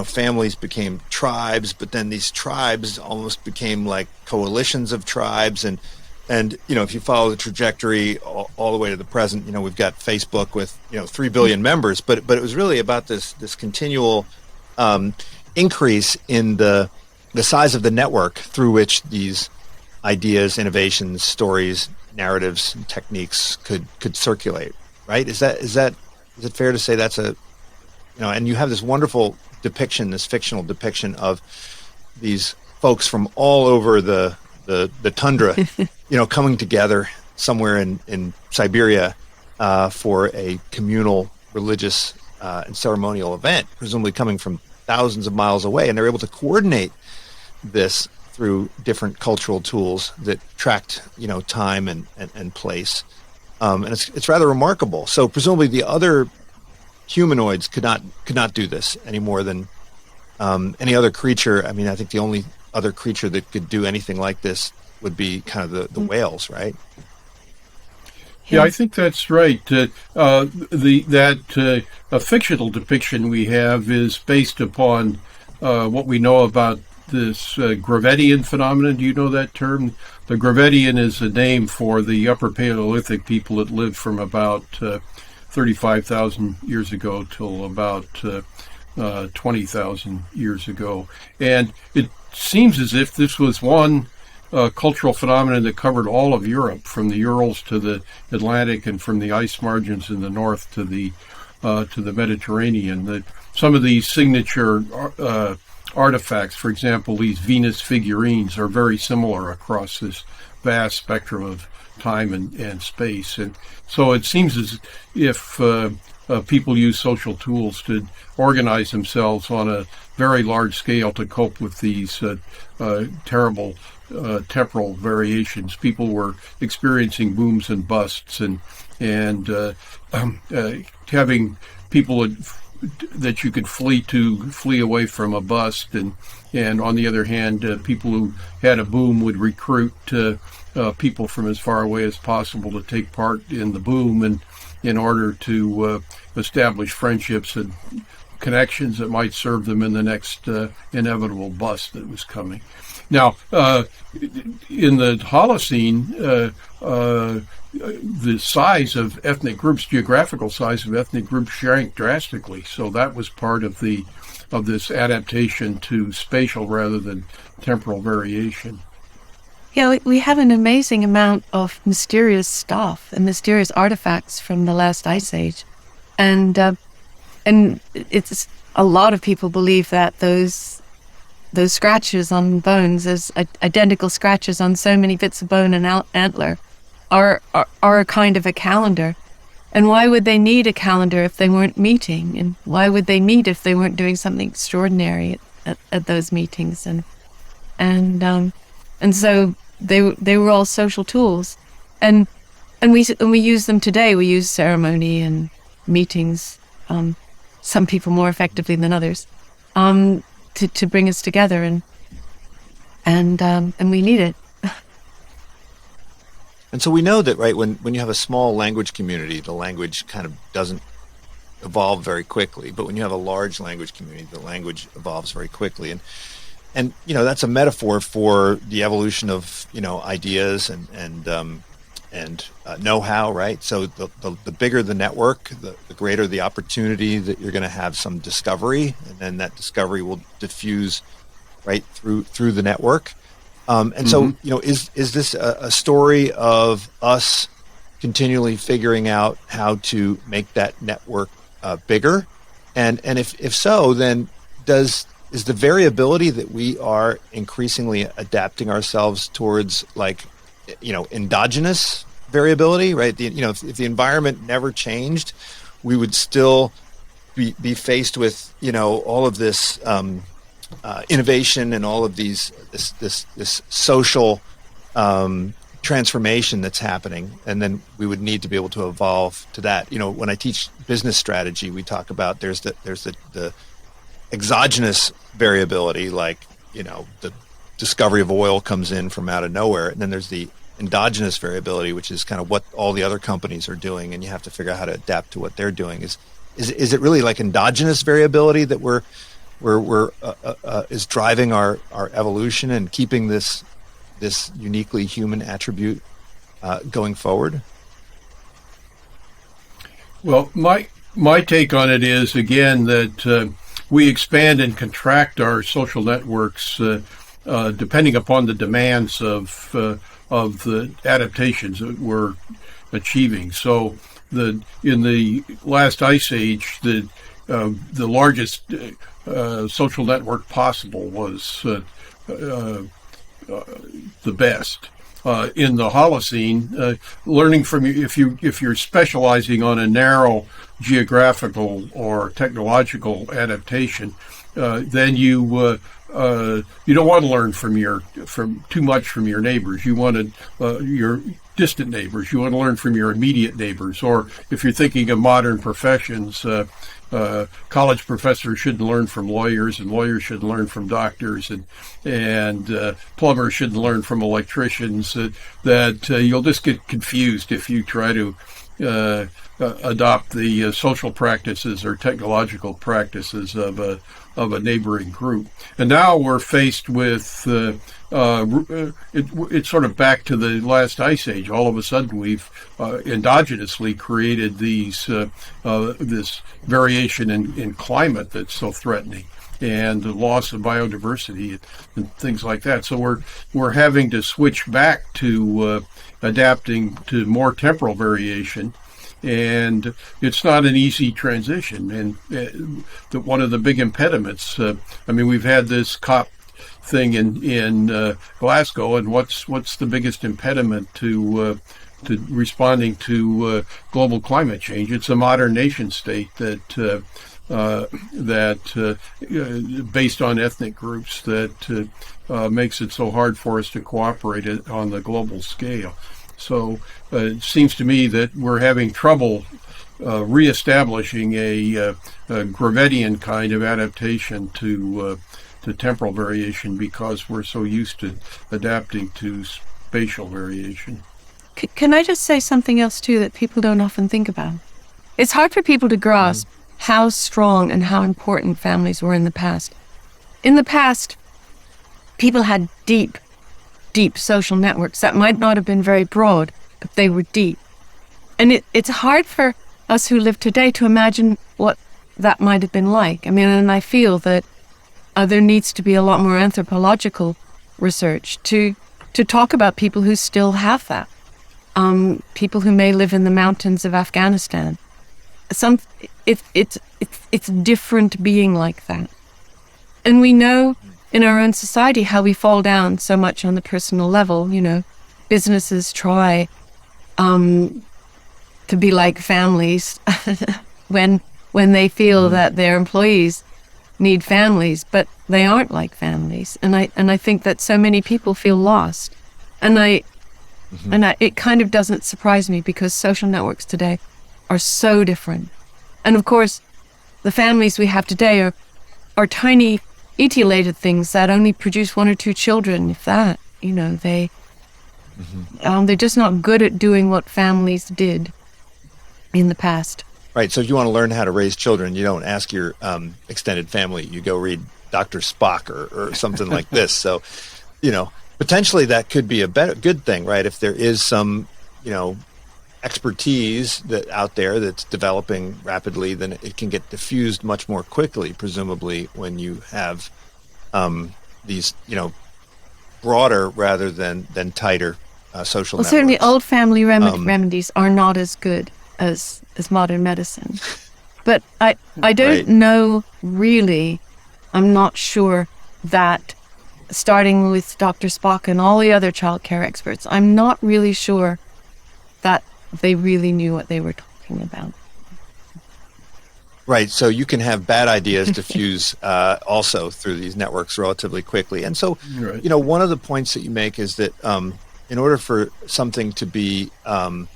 families became tribes, but then these tribes almost became like coalitions of tribes. And if you follow the trajectory all the way to the present, we've got Facebook with, 3 billion members, but it was really about this continual increase in the size of the network through which these ideas, innovations, stories, narratives, and techniques could circulate. Right? Is it fair to say that's and you have this wonderful depiction, this fictional depiction of these folks from all over the tundra, coming together somewhere in Siberia for a communal, religious, and ceremonial event, presumably coming from thousands of miles away, and they're able to coordinate this through different cultural tools that tracked, time and place. And it's rather remarkable. So presumably the other humanoids could not do this any more than any other creature. I mean, I think the only other creature that could do anything like this would be kind of the whales, right? Yeah, I think that's right. A fictional depiction we have is based upon what we know about this Gravettian phenomenon. Do you know that term? The Gravettian is a name for the Upper Paleolithic people that lived from about 35,000 years ago till about 20,000 years ago. And it seems as if this was one cultural phenomenon that covered all of Europe, from the Urals to the Atlantic and from the ice margins in the north to the Mediterranean. Some of these signature artifacts, for example, these Venus figurines, are very similar across this vast spectrum of time and space. And so it seems as if people use social tools to organize themselves on a very large scale to cope with these terrible temporal variations. People were experiencing booms and busts, and having people that you could flee away from a bust, and on the other hand, people who had a boom would recruit people from as far away as possible to take part in the boom, and in order to establish friendships and connections that might serve them in the next inevitable bust that was coming. Now, in the Holocene, the size of ethnic groups, geographical size of ethnic groups, shrank drastically. So that was part of this adaptation to spatial rather than temporal variation. Yeah, we have an amazing amount of mysterious stuff and mysterious artifacts from the last ice age, and it's a lot of people believe that those scratches on bones, as identical scratches on so many bits of bone and antler, are a kind of a calendar. And why would they need a calendar if they weren't meeting? And why would they meet if they weren't doing something extraordinary at those meetings? And so they were all social tools, and we use them today. We use ceremony and meetings, some people more effectively than others, to bring us together, and we need it. And so we know that, right, when you have a small language community, the language kind of doesn't evolve very quickly. But when you have a large language community, the language evolves very quickly. And that's a metaphor for the evolution of, ideas and know-how, right? So the bigger the network, the greater the opportunity that you're going to have some discovery, and then that discovery will diffuse right through the network. So, is this a story of us continually figuring out how to make that network bigger? And if so, then is the variability that we are increasingly adapting ourselves towards, like, endogenous variability, right? If the environment never changed, we would still be faced with, all of this innovation and all of this social transformation that's happening, and then we would need to be able to evolve to that. When I teach business strategy, we talk about there's the exogenous variability, like the discovery of oil comes in from out of nowhere, and then there's the endogenous variability, which is kind of what all the other companies are doing, and you have to figure out how to adapt to what they're doing. Is it really like endogenous variability that we're is driving our evolution and keeping this uniquely human attribute going forward? Well, my take on it is, again, that we expand and contract our social networks depending upon the demands of the adaptations that we're achieving. So in the last ice age, the largest social network possible was the best. In the Holocene, learning from if you're specializing on a narrow geographical or technological adaptation, then you don't want to learn from too much from your neighbors. You want your distant neighbors. You want to learn from your immediate neighbors. Or if you're thinking of modern professions, college professors shouldn't learn from lawyers, and lawyers shouldn't learn from doctors, and plumbers shouldn't learn from electricians. That you'll just get confused if you try to adopt the social practices or technological practices of a neighboring group. And now we're faced with it's sort of back to the last ice age. All of a sudden, we've endogenously created this variation in climate that's so threatening, and the loss of biodiversity and things like that. So we're having to switch back to adapting to more temporal variation. And it's not an easy transition. And one of the big impediments, we've had this COP thing in Glasgow, and what's the biggest impediment to responding to global climate change? It's a modern nation state that based on ethnic groups that makes it so hard for us to cooperate on the global scale. So it seems to me that we're having trouble reestablishing a Gravedian kind of adaptation to temporal variation because we're so used to adapting to spatial variation. Can I just say something else too that people don't often think about? It's hard for people to grasp how strong and how important families were in the past. In the past, people had deep social networks that might not have been very broad, but they were deep. And it's hard for us who live today to imagine what that might have been like. I mean, and I feel that there needs to be a lot more anthropological research to talk about people who still have that. People who may live in the mountains of Afghanistan. It's different being like that. And we know in our own society how we fall down so much on the personal level. You know, businesses try to be like families when they feel that their employees need families, but they aren't like families. And I think that so many people feel lost. And it kind of doesn't surprise me because social networks today are so different. And of course, the families we have today are tiny, etiolated things that only produce 1 or 2 children, if that. You know, they're just not good at doing what families did in the past. Right. So if you want to learn how to raise children, you don't ask your extended family. You go read Dr. Spock or something like this. So, you know, potentially that could be a good thing, right? If there is some, you know, expertise that out there that's developing rapidly, then it can get diffused much more quickly, presumably, when you have these, you know, broader rather than tighter social networks. Certainly old family remedies are not as good as modern medicine. But I don't know really, I'm not sure that starting with Dr. Spock and all the other child care experts, I'm not really sure that they really knew what they were talking about. Right. So you can have bad ideas diffuse also through these networks relatively quickly. And so, you know, one of the points that you make is that in order for something to be, in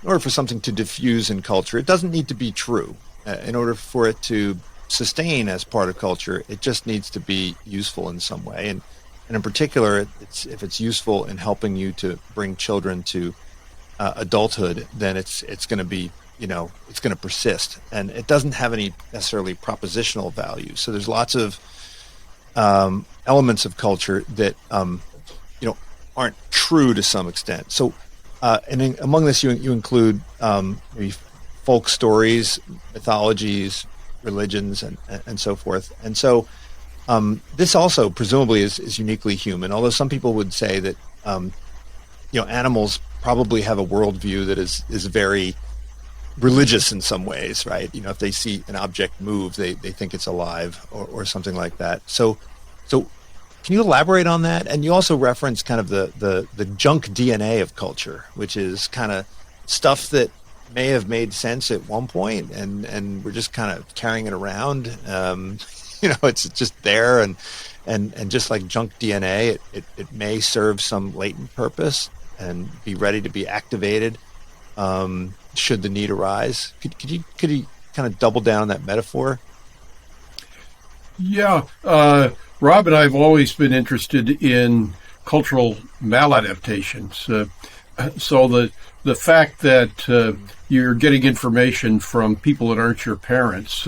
order for something to diffuse in culture, it doesn't need to be true. In order for it to sustain as part of culture, it just needs to be useful in some way. And in particular, if it's useful in helping you to bring children to adulthood, then it's going to be, you know, it's going to persist, and it doesn't have any necessarily propositional value. So there's lots of elements of culture that you know, aren't true to some extent. So and among this, you include maybe folk stories, mythologies, religions, and so forth. And so this also presumably is uniquely human, although some people would say that you know, animals probably have a worldview that is very religious in some ways, right? You know, if they see an object move, they think it's alive or something like that. So can you elaborate on that? And you also reference kind of the junk DNA of culture, which is kind of stuff that may have made sense at one point, and we're just kind of carrying it around. You know, it's just there, and just like junk DNA, it may serve some latent purpose and be ready to be activated should the need arise. Could you kind of double down on that metaphor? Yeah, Rob and I have always been interested in cultural maladaptations. So the fact that you're getting information from people that aren't your parents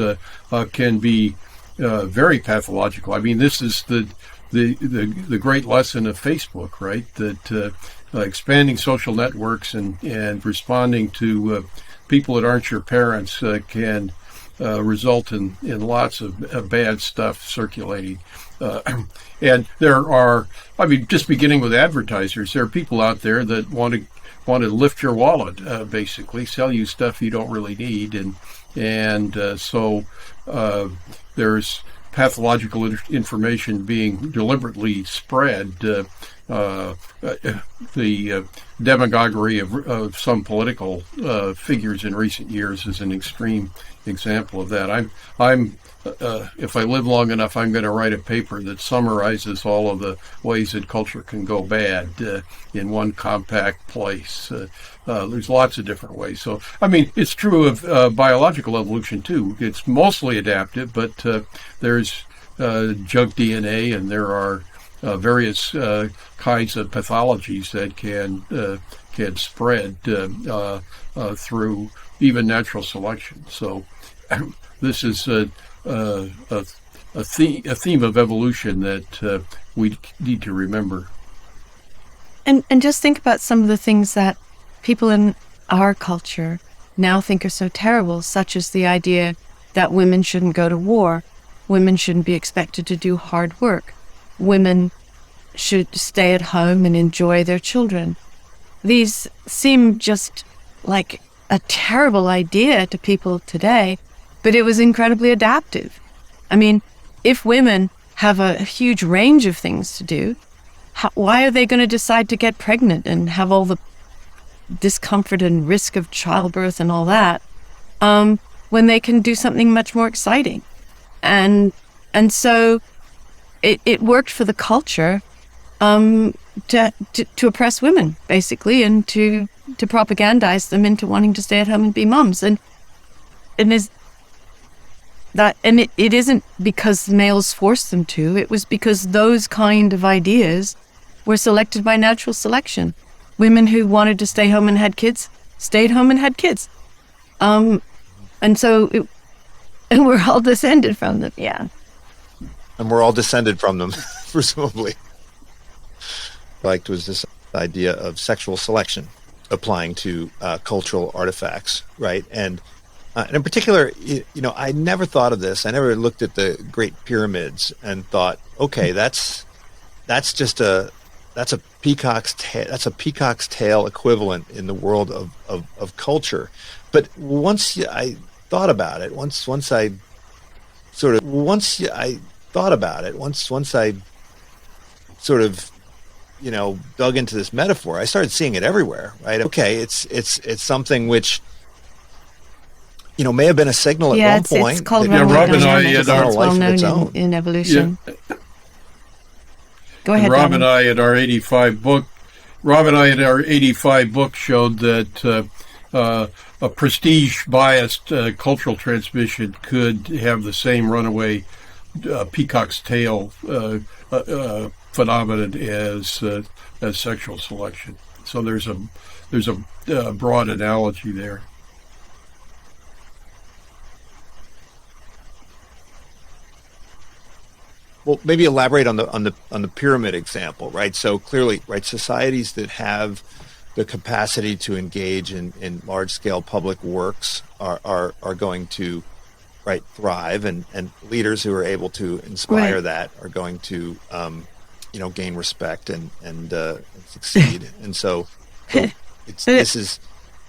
can be very pathological. I mean, this is the great lesson of Facebook, right? That expanding social networks and responding to people that aren't your parents can result in lots of bad stuff circulating. And there are, I mean, just beginning with advertisers, there are people out there that want to lift your wallet, basically, sell you stuff you don't really need. And so there's pathological information being deliberately spread the demagoguery of some political figures in recent years is an extreme example of that. I'm if I live long enough, I'm going to write a paper that summarizes all of the ways that culture can go bad in one compact place. There's lots of different ways. So, I mean, it's true of biological evolution, too. It's mostly adaptive, but there's junk DNA, and there are various kinds of pathologies that can spread through even natural selection. So this is a theme of evolution that we need to remember. And just think about some of the things that people in our culture now think are so terrible, such as the idea that women shouldn't go to war, women shouldn't be expected to do hard work, women should stay at home and enjoy their children. These seem just like a terrible idea to people today, but it was incredibly adaptive. I mean, if women have a huge range of things to do, why are they going to decide to get pregnant and have all the discomfort and risk of childbirth and all that when they can do something much more exciting? And so it worked for the culture to oppress women, basically, and to propagandize them into wanting to stay at home and be mums. And it isn't because males forced them to. It was because those kind of ideas were selected by natural selection. Women who wanted to stay home and had kids stayed home and had kids. And we're all descended from them. Yeah. And we're all descended from them, presumably. Like, was this idea of sexual selection applying to cultural artifacts, right? And in particular, I never thought of this. I never looked at the Great Pyramids and thought, okay, that's a peacock's tail equivalent in the world of culture. But once I thought about it, once I sort of dug into this metaphor, I started seeing it everywhere, right? Okay, it's something which may have been a signal at one point. It's called Rob and I it's well known in evolution. Yeah. Go ahead, Rob and I at our 85 book showed that a prestige-biased cultural transmission could have the same runaway peacock's tail phenomenon as sexual selection. So there's a broad analogy there. Well, maybe elaborate on the pyramid example, right? So clearly, right, societies that have the capacity to engage in large scale public works are going to thrive, and leaders who are able to inspire that are going to gain respect and succeed. And so this is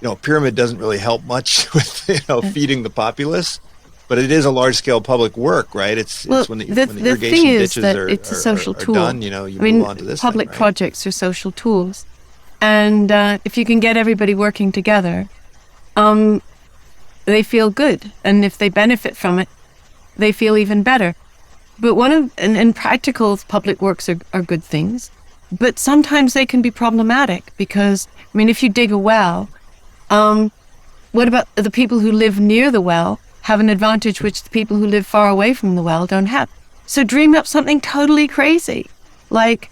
a pyramid doesn't really help much with feeding the populace. But it is a large-scale public work, right? It's when the irrigation ditches it's a social tool. Done, move on to this public thing, right? projects are social tools. And if you can get everybody working together, they feel good. And if they benefit from it, they feel even better. But and practical public works are good things. But sometimes they can be problematic because, if you dig a well, what about the people who live near the well have an advantage which the people who live far away from the well don't have? So dream up something totally crazy, like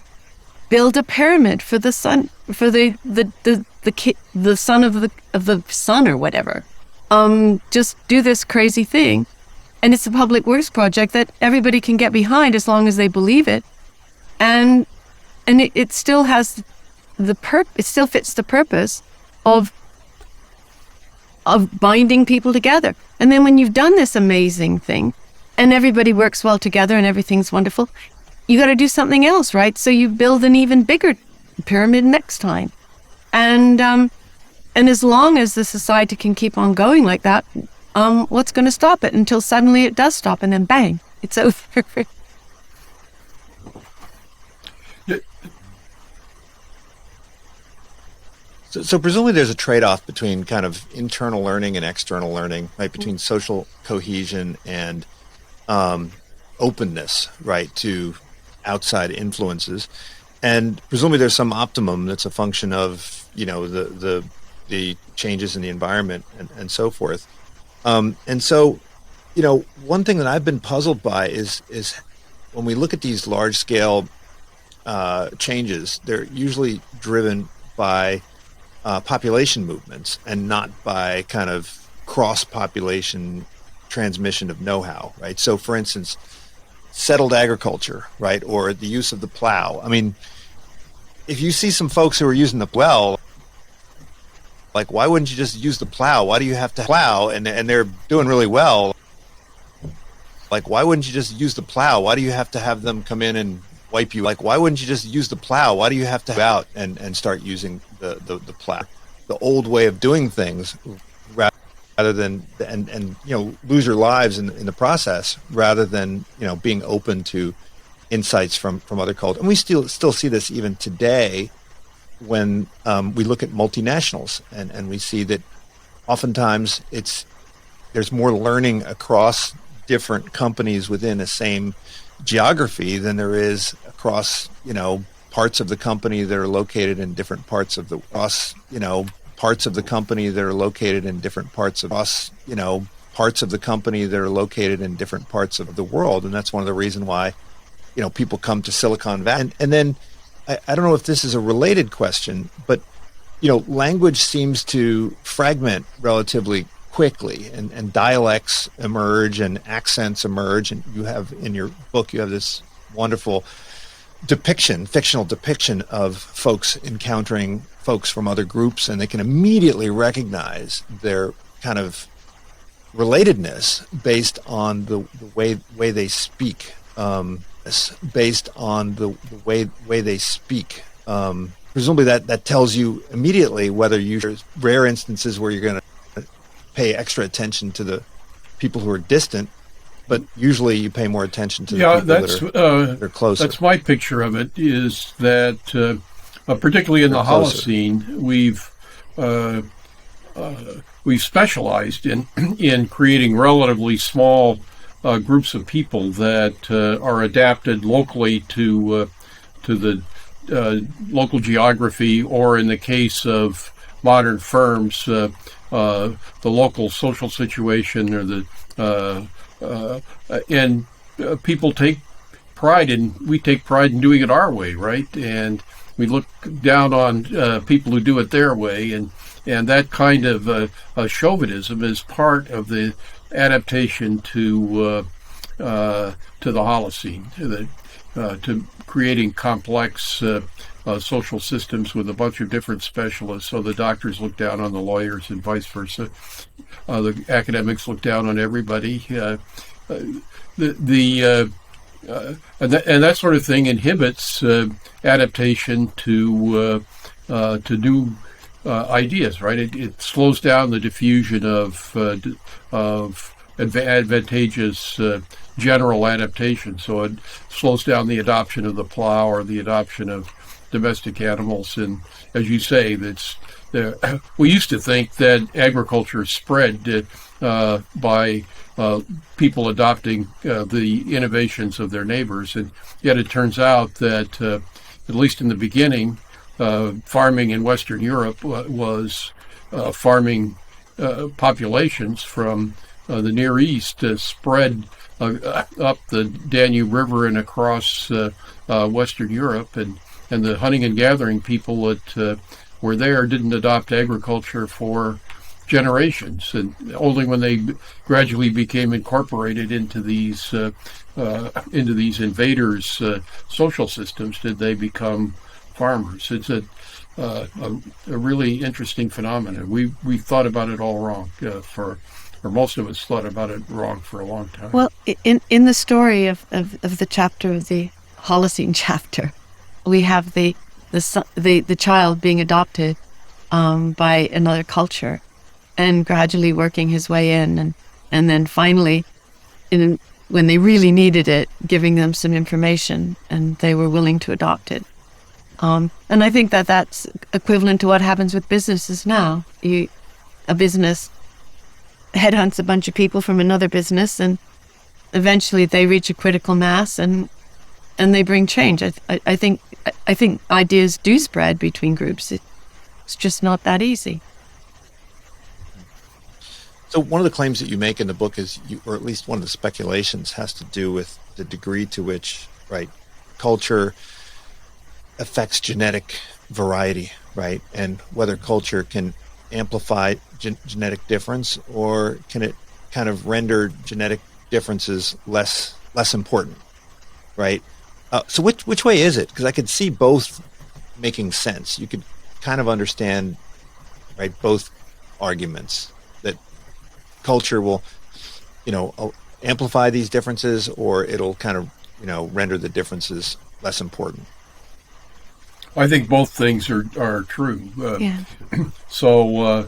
build a pyramid for the sun, for the son of the sun or whatever. Just do this crazy thing, and it's a public works project that everybody can get behind as long as they believe it, and it still has it still fits the purpose of binding people together. And then when you've done this amazing thing and everybody works well together and everything's wonderful, you got to do something else, right? So you build an even bigger pyramid next time. And as long as the society can keep on going like that, what's going to stop it until suddenly it does stop and then bang, it's over. So presumably there's a trade-off between kind of internal learning and external learning, right? Between social cohesion and openness, right, to outside influences. And presumably there's some optimum that's a function of, the changes in the environment and so forth. And so, one thing that I've been puzzled by is when we look at these large-scale changes, they're usually driven by population movements and not by kind of cross-population transmission of know-how, right? So, for instance, settled agriculture, right, or the use of the plow. I mean, if you see some folks who are using the plow, like, why wouldn't you just use the plow? Why do you have to plow? And they're doing really well. Like, why wouldn't you just use the plow? Why do you have to have them come in and wipe you? Like, why wouldn't you just use the plow? Why do you have to go out and start using the plow? The old way of doing things, rather than and lose your lives in the process, rather than being open to insights from other cultures. And we still see this even today when we look at multinationals, and we see that oftentimes there's more learning across different companies within the same geography than there is across parts of the company that are located in different parts of the parts of the company that are located in different parts of parts of the company that are located in different parts of the world. And that's one of the reasons why people come to Silicon Valley. And then I don't know if this is a related question, but language seems to fragment relatively quickly, and dialects emerge and accents emerge. And you have in your book, you have this wonderful fictional depiction of folks encountering folks from other groups, and they can immediately recognize their kind of relatedness based on the way they speak. Based on the way they speak. Presumably that tells you immediately whether there's rare instances where you're going to pay extra attention to the people who are distant, but usually you pay more attention to the people that are closer. That's my picture of it, is that particularly in the Holocene, we've specialized in creating relatively small groups of people that are adapted locally to the local geography, or in the case of modern firms, the local social situation, or and people take pride in. We take pride in doing it our way, right? And we look down on people who do it their way, and that kind of chauvinism is part of the adaptation to the Holocene, to creating complex social systems with a bunch of different specialists. So the doctors look down on the lawyers, and vice versa. The academics look down on everybody. And that sort of thing inhibits adaptation to new ideas, right? It slows down the diffusion of advantageous general adaptation. So it slows down the adoption of the plow or the adoption of domestic animals. And as you say, we used to think that agriculture spread by people adopting the innovations of their neighbors, and yet it turns out that at least in the beginning, farming in Western Europe was farming populations from the Near East spread up the Danube River and across Western Europe, and the hunting and gathering people that were there didn't adopt agriculture for generations, and only when they gradually became incorporated into these invaders' social systems did they become farmers. It's a really interesting phenomenon. We thought about it all wrong or most of us thought about it wrong for a long time. Well, in the story of the chapter of the Holocene chapter, we have the child being adopted by another culture, and gradually working his way in, and then finally, when they really needed it, giving them some information, and they were willing to adopt it. And I think that that's equivalent to what happens with businesses now. A business headhunts a bunch of people from another business, and eventually they reach a critical mass, and they bring change. I think ideas do spread between groups. It's just not that easy. So one of the claims that you make in the book is, or at least one of the speculations, has to do with the degree to which, right, culture affects genetic variety, right, and whether culture can amplify genetic difference, or can it kind of render genetic differences less important, right? So which way is it? Because I could see both making sense. You could kind of understand, right, both arguments, that culture will, amplify these differences, or it'll kind of, render the differences less important. I think both things are true. Yeah. So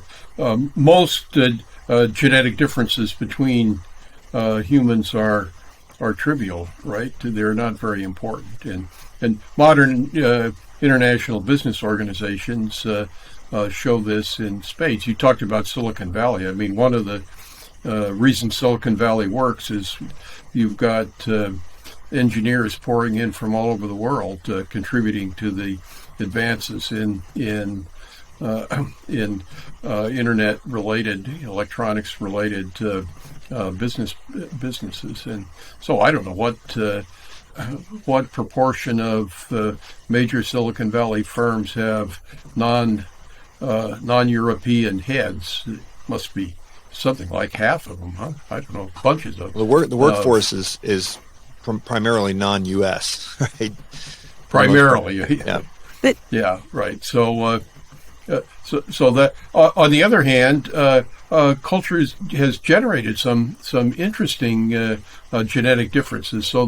most genetic differences between humans are trivial, right? They're not very important, and modern international business organizations show this in spades. You talked about Silicon Valley. I mean, one of the reasons Silicon Valley works is you've got engineers pouring in from all over the world, contributing to the advances in internet-related, electronics-related businesses. And so I don't know what proportion of major Silicon Valley firms have non-European heads. It must be something like half of them, huh? I don't know, bunches of them. The workforce is primarily non-U.S., right? Primarily, yeah. Yeah, right. So that on the other hand, culture has generated some interesting genetic differences. So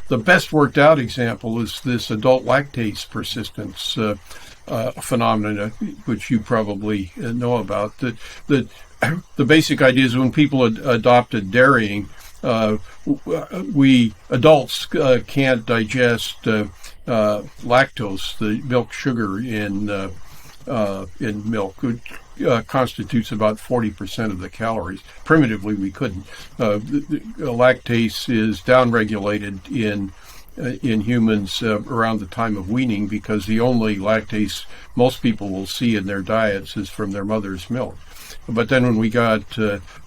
the best worked out example is this adult lactase persistence phenomena, which you probably know about. The basic idea is when people adopted dairying, we adults can't digest lactose, the milk sugar in milk, which constitutes about 40% of the calories. Primitively, we couldn't. Lactase is downregulated in humans around the time of weaning, because the only lactase most people will see in their diets is from their mother's milk. But then when we got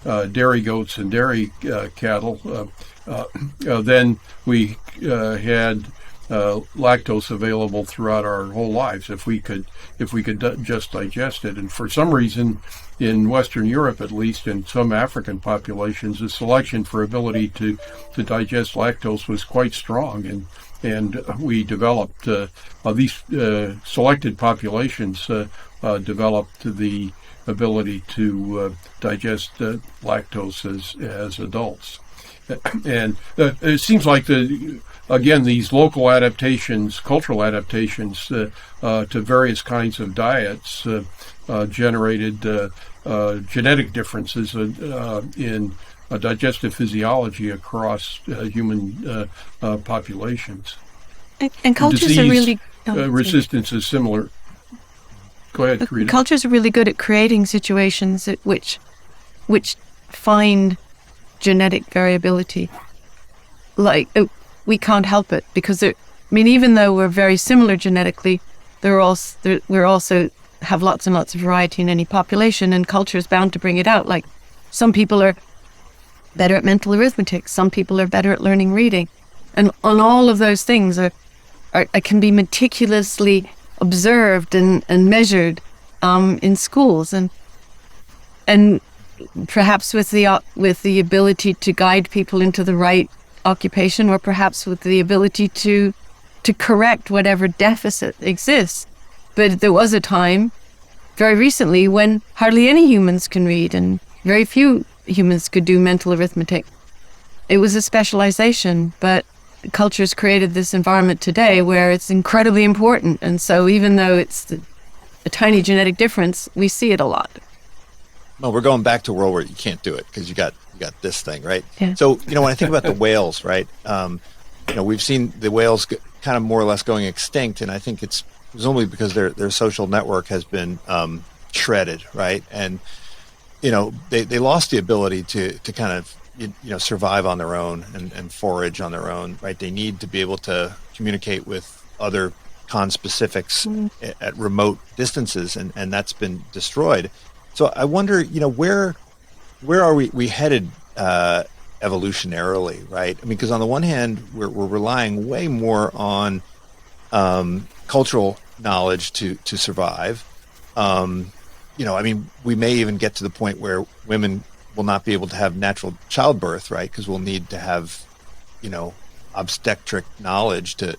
dairy goats and dairy cattle, then we had lactose available throughout our whole lives if we could just digest it. And for some reason, in Western Europe, at least, in some African populations, the selection for ability to digest lactose was quite strong, and we developed these selected populations developed the ability to digest lactose as adults. And it seems like these local adaptations, cultural adaptations to various kinds of diets generated genetic differences in digestive physiology across human populations. And cultures Disease are really resistance is similar. Go ahead, Karina. Cultures are really good at creating situations which find genetic variability. Like, we can't help it, because even though we're very similar genetically, we also have lots and lots of variety in any population, and culture is bound to bring it out. Like, some people are better at mental arithmetic, some people are better at learning reading, and on all of those things can be meticulously observed and measured in schools, and perhaps with the ability to guide people into the right occupation, or perhaps with the ability to correct whatever deficit exists. But there was a time very recently when hardly any humans can read, and very few humans could do mental arithmetic. It was a specialization, but culture's created this environment today where it's incredibly important. And so even though it's a tiny genetic difference, we see it a lot. Well, we're going back to a world where you can't do it because you got this thing, right? Yeah. So, when I think about the whales, right, we've seen the whales kind of more or less going extinct, and I think it's presumably because their social network has been shredded, right? And they lost the ability to kind of survive on their own and forage on their own, right? They need to be able to communicate with other conspecifics at remote distances, and that's been destroyed. So I wonder, where are we headed evolutionarily, right? I mean, because on the one hand, we're relying way more on cultural knowledge to survive. We may even get to the point where women will not be able to have natural childbirth, right? Because we'll need to have, obstetric knowledge to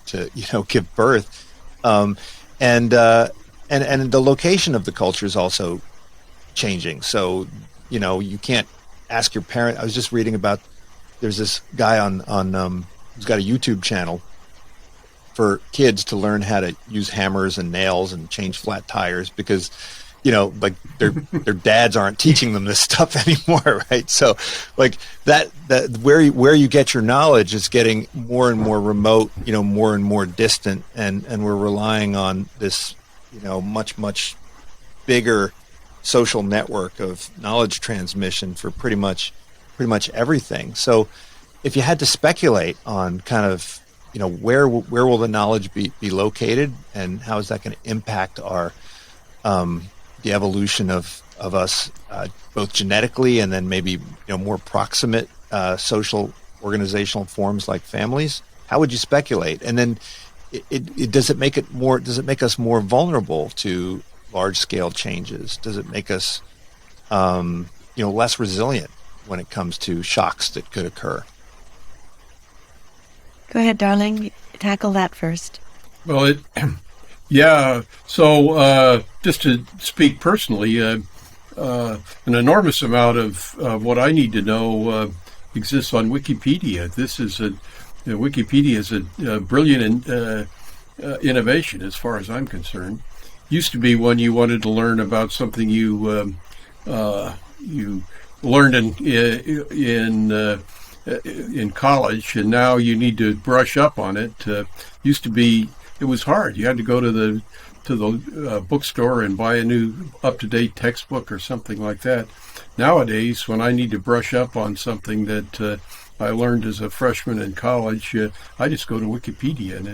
give birth. And the location of the culture is also changing. So, you can't ask your parent. I was just reading about, there's this guy on who's got a YouTube channel for kids to learn how to use hammers and nails and change flat tires because, like their dads aren't teaching them this stuff anymore, right? So, like that where you get your knowledge is getting more and more remote, more and more distant, and we're relying on this, much bigger social network of knowledge transmission for pretty much everything. So, if you had to speculate on kind of where will the knowledge be located, and how is that going to impact our the evolution of us, both genetically and then maybe more proximate social organizational forms like families? How would you speculate? And then does it make us more vulnerable to large scale changes? Does it make us less resilient when it comes to shocks that could occur? Go ahead, darling. Tackle that first. Well, yeah. So just to speak personally, an enormous amount of what I need to know exists on Wikipedia. Wikipedia is a brilliant innovation as far as I'm concerned. Used to be when you wanted to learn about something you learned in college, and now you need to brush up on it. Used to be, it was hard. You had to go to the bookstore and buy a new up-to-date textbook or something like that. Nowadays, when I need to brush up on something that I learned as a freshman in college, I just go to Wikipedia, and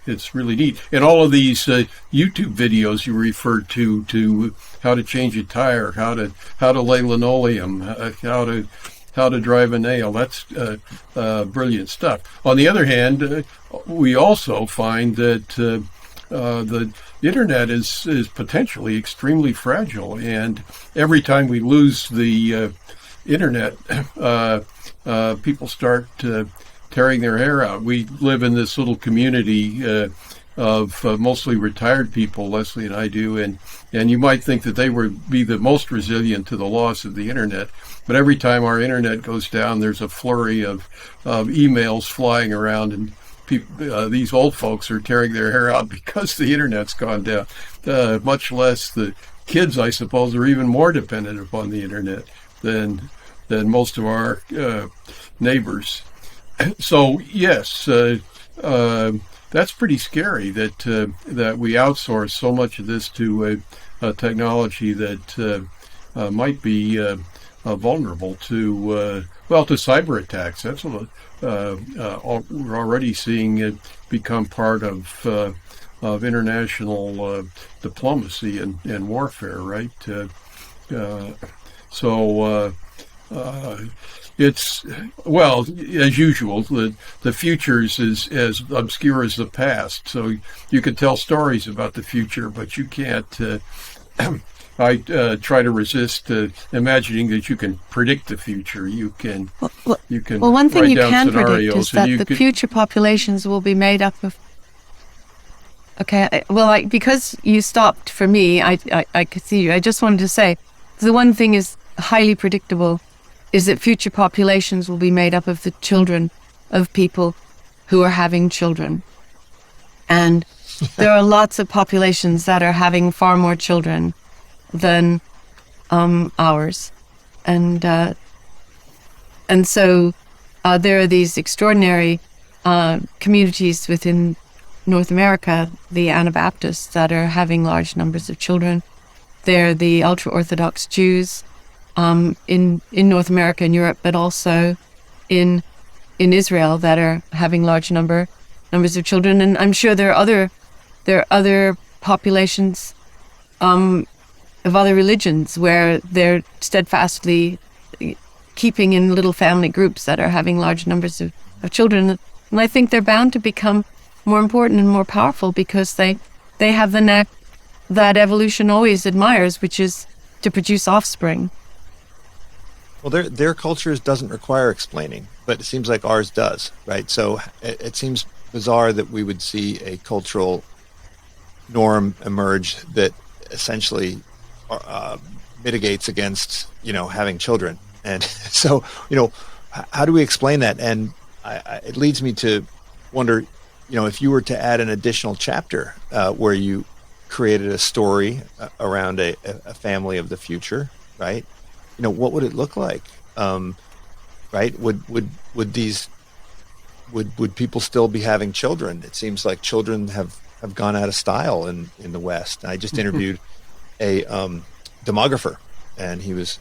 it's really neat. And all of these YouTube videos you referred to how to change a tire, how to lay linoleum, how to drive a nail. That's brilliant stuff. On the other hand, we also find that the internet is potentially extremely fragile, and every time we lose the internet, people start tearing their hair out. We live in this little community of mostly retired people, Lesley and I do, and you might think that they would be the most resilient to the loss of the internet. But every time our internet goes down, there's a flurry of emails flying around, and these old folks are tearing their hair out because the internet's gone down. Much less the kids, I suppose, are even more dependent upon the internet than most of our neighbors. So yes, that's pretty scary that we outsource so much of this to a technology that might be vulnerable to cyber attacks. That's what we're already seeing it become part of international diplomacy and warfare, right? It's, well, as usual, the future's is as obscure as the past. So you can tell stories about the future, but you can't. I try to resist imagining that you can predict the future. You can. Well, one thing you can predict is that the future populations will be made up of. Okay, well, because you stopped for me, I could see you. I just wanted to say, the one thing is highly predictable, is that future populations will be made up of the children of people who are having children. And there are lots of populations that are having far more children than ours. And so there are these extraordinary communities within North America, the Anabaptists that are having large numbers of children. They're the ultra-Orthodox Jews in North America and Europe, but also in Israel that are having large numbers of children. And I'm sure there are other populations of other religions where they're steadfastly keeping in little family groups that are having large numbers of children. And I think they're bound to become more important and more powerful because they have the knack that evolution always admires, which is to produce offspring. Well, their cultures doesn't require explaining, but it seems like ours does, right? So it seems bizarre that we would see a cultural norm emerge that essentially mitigates against, having children. And so, how do we explain that? And it leads me to wonder, if you were to add an additional chapter where you created a story around a family of the future, right? What would it look like? Right? Would people still be having children? It seems like children have gone out of style in the West. I just interviewed a demographer, and he was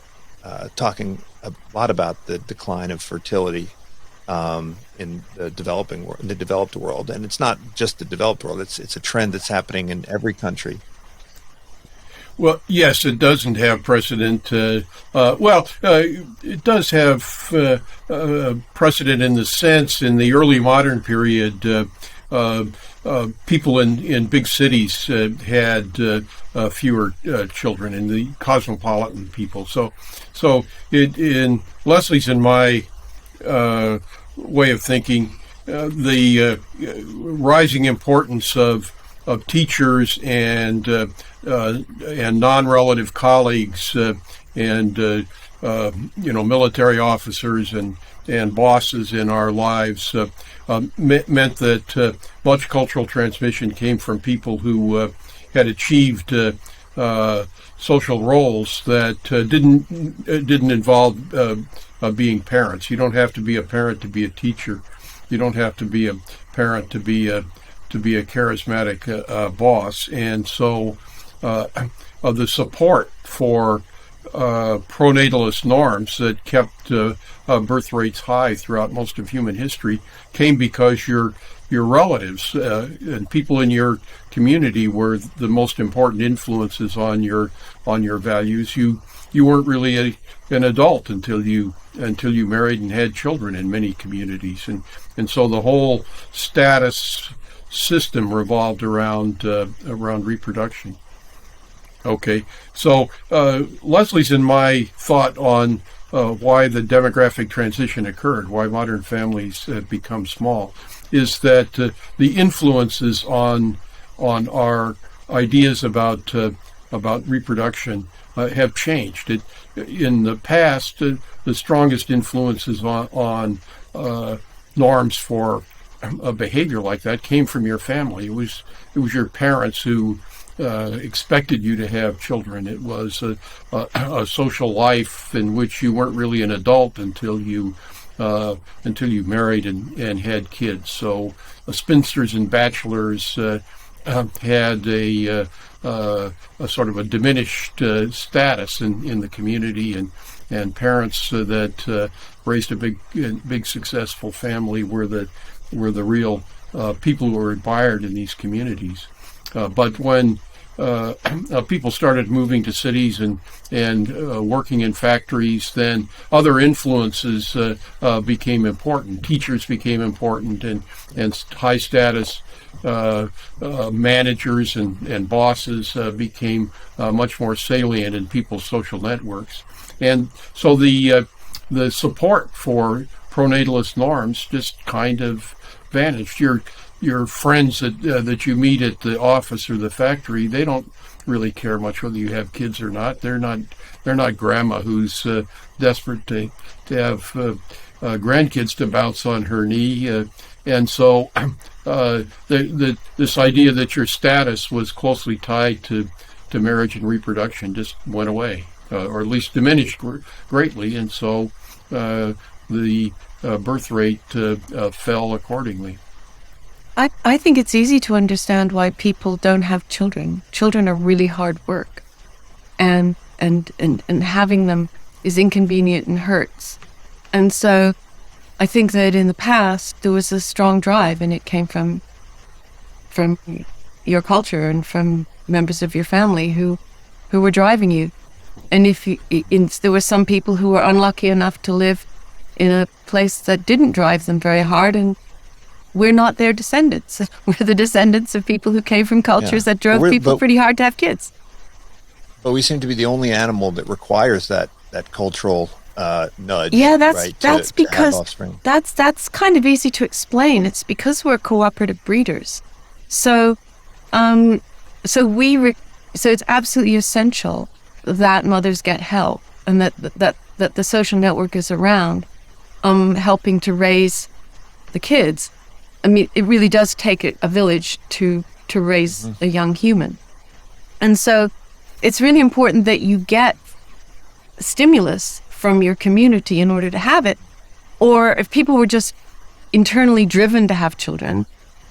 talking a lot about the decline of fertility in the developed world, and it's not just the developed world. It's a trend that's happening in every country. Well, yes, it doesn't have precedent. It does have precedent in the sense in the early modern period, people in big cities had fewer children, in the cosmopolitan people. So in Lesley's and my way of thinking, the rising importance of teachers and non-relative colleagues and military officers and bosses in our lives meant that much cultural transmission came from people who had achieved social roles that didn't involve being parents. You don't have to be a parent to be a teacher. You don't have to be a parent to be a charismatic boss. And so the support for pronatalist norms that kept birth rates high throughout most of human history came because your relatives and people in your community were the most important influences on your values. You weren't really an adult until you married and had children in many communities, and so the whole status system revolved around reproduction. Okay, so Lesley's and my thought on why the demographic transition occurred, why modern families have become small, is that the influences on our ideas about reproduction have changed. In the past, the strongest influences on norms for a behavior like that came from your family. It was your parents who expected you to have children. It was a social life in which you weren't really an adult until you married and had kids. So spinsters and bachelors had a sort of a diminished status in the community, and parents that raised a big successful family were the real people who were admired in these communities. But when people started moving to cities and working in factories, then other influences became important. Teachers became important, and high status managers and bosses became much more salient in people's social networks. And so the support for pronatalist norms just kind of vanished. Your friends that you meet at the office or the factory, they don't really care much whether you have kids or not. They're not grandma who's desperate to have grandkids to bounce on her knee. And so this idea that your status was closely tied to marriage and reproduction just went away, or at least diminished greatly. And so the birth rate fell accordingly. I think it's easy to understand why people don't have children. Children are really hard work, and having them is inconvenient and hurts. And so I think that in the past there was a strong drive, and it came from your culture and from members of your family who were driving you. And there were some people who were unlucky enough to live in a place that didn't drive them very hard, and we're not their descendants. We're the descendants of people who came from cultures that drove people pretty hard to have kids. But we seem to be the only animal that requires that cultural nudge. Yeah, that's right, that's to have because offspring. that's kind of easy to explain. It's because we're cooperative breeders. So so it's absolutely essential that mothers get help, and that the social network is around, helping to raise the kids. I mean, it really does take a village to raise a young human. And so it's really important that you get stimulus from your community in order to have it. Or if people were just internally driven to have children,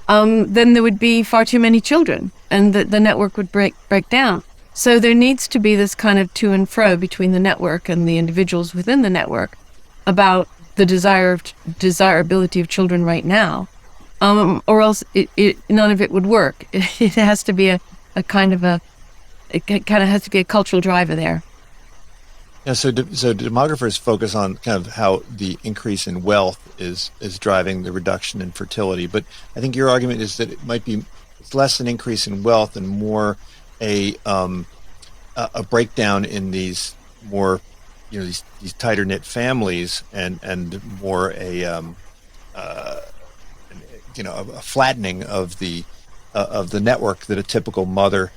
then there would be far too many children, and the network would break down. So there needs to be this kind of to and fro between the network and the individuals within the network about the desirability of children right now, or else none of it would work. It has to be a kind of a cultural driver there. Yeah, so demographers focus on kind of how the increase in wealth is driving the reduction in fertility, but I think your argument is that it's less an increase in wealth and more a breakdown in these more, these tighter knit families, and more a flattening of the network that a typical mother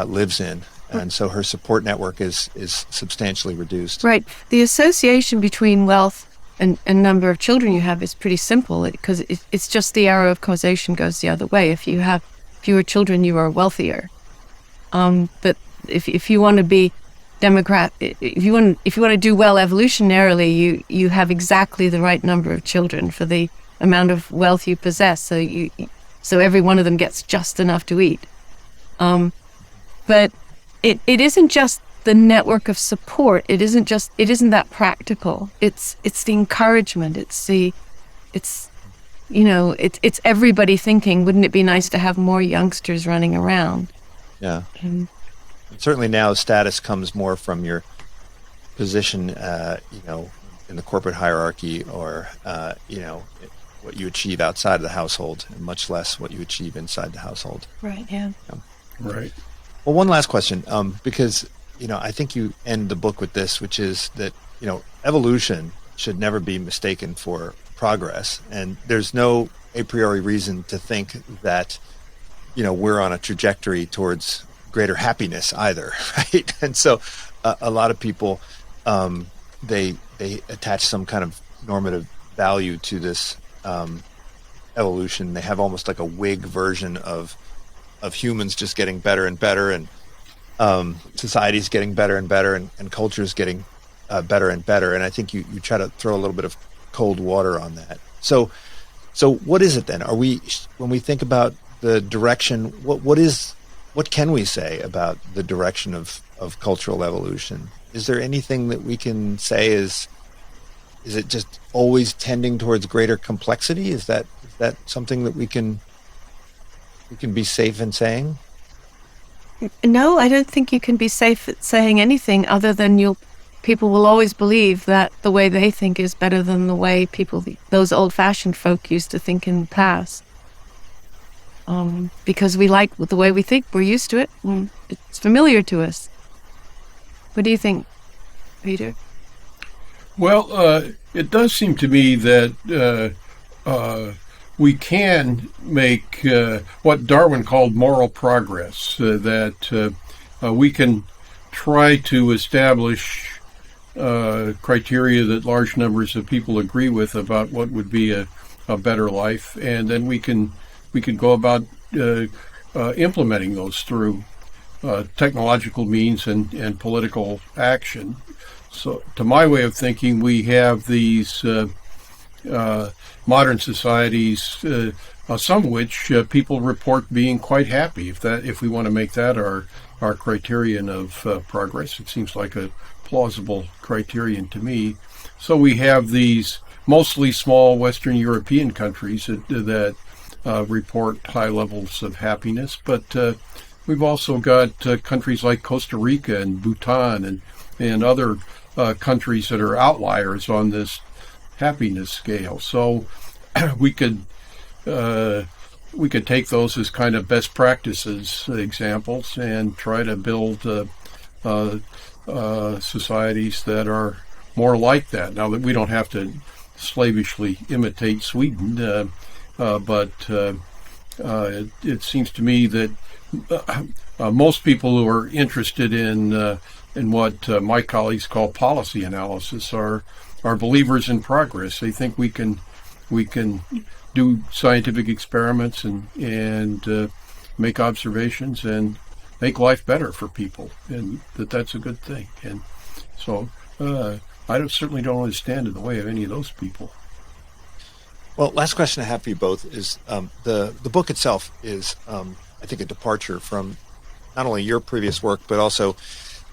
lives in. And so her support network is substantially reduced. Right. The association between wealth and number of children you have is pretty simple, because it's just the arrow of causation goes the other way. If you have fewer children, you are wealthier. But if you want to be if you want to do well evolutionarily, you have exactly the right number of children for the amount of wealth you possess. So every one of them gets just enough to eat. But it isn't just the network of support. It isn't that practical. It's the encouragement. It's everybody thinking, wouldn't it be nice to have more youngsters running around? Yeah. Certainly now status comes more from your position, in the corporate hierarchy, or, what you achieve outside of the household, and much less what you achieve inside the household. Right, yeah. Right. Well, one last question, because, I think you end the book with this, which is that, evolution should never be mistaken for progress. And there's no a priori reason to think that, we're on a trajectory towards greater happiness either, right? And so a lot of people, they attach some kind of normative value to this evolution. They have almost like a wig version of humans just getting better and better, and society's getting better and better, and culture's getting better and better. And I think you try to throw a little bit of cold water on that. So what is it then? When we think about the direction, what can we say about the direction of cultural evolution? Is there anything that we can say is it just always tending towards greater complexity? Is that something that we can be safe in saying? No, I don't think you can be safe at saying anything other than people will always believe that the way they think is better than the way those old-fashioned folk used to think in the past. Because we like the way we think, we're used to it, and it's familiar to us. What do you think, Peter? Well, it does seem to me that we can make what Darwin called moral progress, that we can try to establish criteria that large numbers of people agree with about what would be a better life, and then we can go about implementing those through technological means and political action. So, to my way of thinking, we have these modern societies, some of which people report being quite happy. If we want to make that our criterion of progress, it seems like a plausible criterion to me. So we have these mostly small Western European countries that report high levels of happiness, but we've also got countries like Costa Rica and Bhutan and other countries that are outliers on this happiness scale. So we could take those as kind of best practices examples and try to build societies that are more like that. Now that we don't have to slavishly imitate Sweden, but it seems to me that most people who are interested in what my colleagues call policy analysis are believers in progress. They think we can do scientific experiments and make observations and make life better for people, and that's a good thing. And so I certainly don't want to stand in the way of any of those people. Well, last question I have for you both is the book itself is, I think, a departure from not only your previous work, but also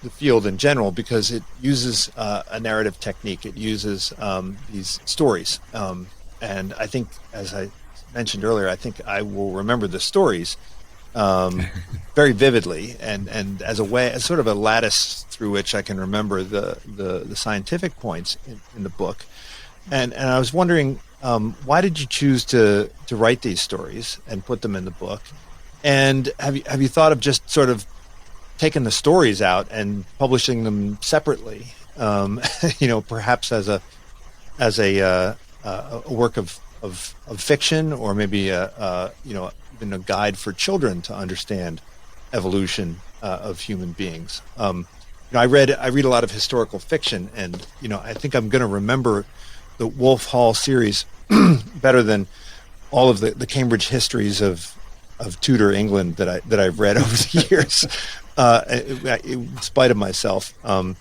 the field in general, because it uses a narrative technique. It uses these stories. And I think, as I mentioned earlier, I think I will remember the stories very vividly, and as sort of a lattice through which I can remember the scientific points in the book. And I was wondering, why did you choose to write these stories and put them in the book? And have you thought of just sort of taking the stories out and publishing them separately? Perhaps as a work of fiction, or maybe even a guide for children to understand evolution of human beings. I read a lot of historical fiction, and I think I'm going to remember the Wolf Hall series better than all of the Cambridge histories of Tudor England that I've read over the years, in spite of myself. So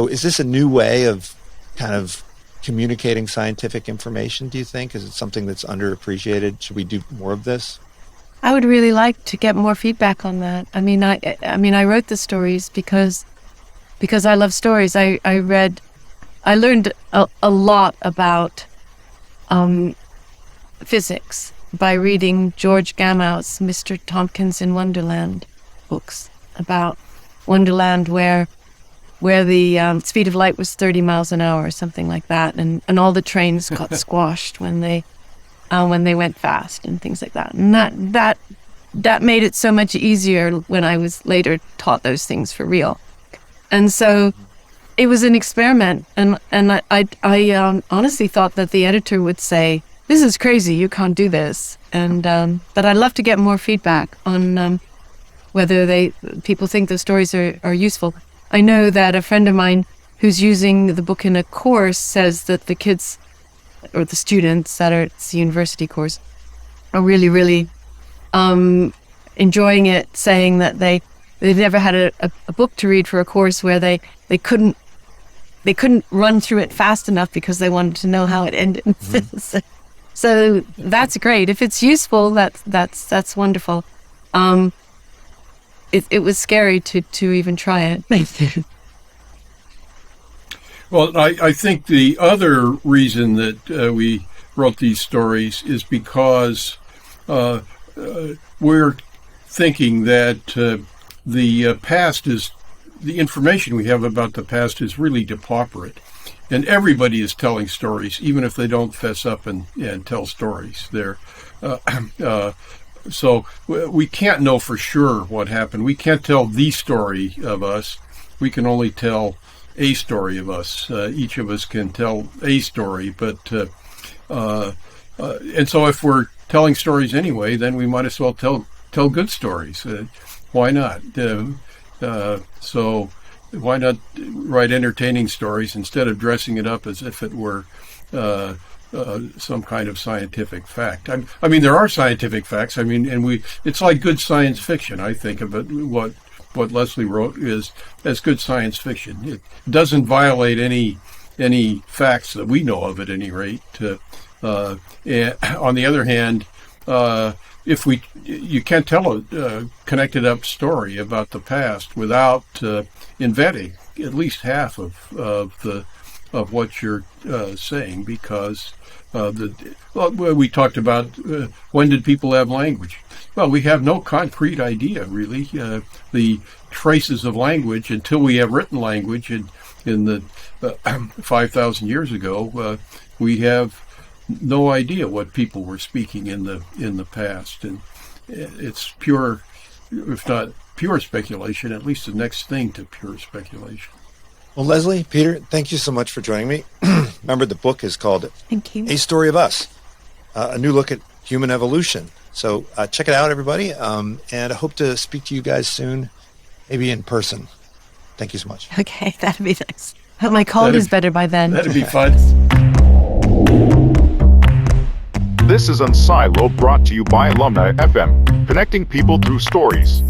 is this a new way of kind of communicating scientific information, do you think? Is it something that's underappreciated? Should we do more of this? I would really like to get more feedback on that. I mean, I wrote the stories because I love stories. I learned a lot about physics by reading George Gamow's Mr. Tompkins in Wonderland books about Wonderland, where the speed of light was 30 miles an hour or something like that, and all the trains got squashed when they went fast and things like that. And that made it so much easier when I was later taught those things for real. And so it was an experiment, and I honestly thought that the editor would say, "This is crazy, you can't do this." But I'd love to get more feedback on whether people think the stories are useful. I know that a friend of mine who's using the book in a course says that the kids, or the students that are at the university course, are really, really enjoying it, saying that they've never had a book to read for a course where they couldn't run through it fast enough because they wanted to know how it ended. Mm-hmm. So that's great. If it's useful, that's wonderful. It was scary to even try it. Well, I think the other reason that we wrote these stories is because we're thinking that the past is, the information we have about the past is really depauperate. And everybody is telling stories, even if they don't fess up and tell stories. So we can't know for sure what happened. We can't tell the story of us. We can only tell a story of us. Each of us can tell a story, but and so if we're telling stories anyway, then we might as well tell good stories. Why not? So why not write entertaining stories instead of dressing it up as if it were some kind of scientific fact? I mean, there are scientific facts. I mean, it's like good science fiction. I think of it, what Lesley wrote is as good science fiction. It doesn't violate any any facts that we know of, at any rate. And on the other hand, you can't tell a connected up story about the past without inventing at least half of what you're saying, because we talked about when did people have language? Well, we have no concrete idea, really. The traces of language until we have written language in the 5,000 years ago. We have no idea what people were speaking in the past, and it's pure, if not pure speculation, at least the next thing to pure speculation. Well, Lesley, Peter, thank you so much for joining me. Remember, the book is called Thank you. A Story of Us, a new look at human evolution. So check it out, everybody, and I hope to speak to you guys soon, maybe in person. Thank you so much. Okay, that'd be nice. Hope my cold is better by then. That'd be fun. This is Unsilo, brought to you by Alumni FM, connecting people through stories.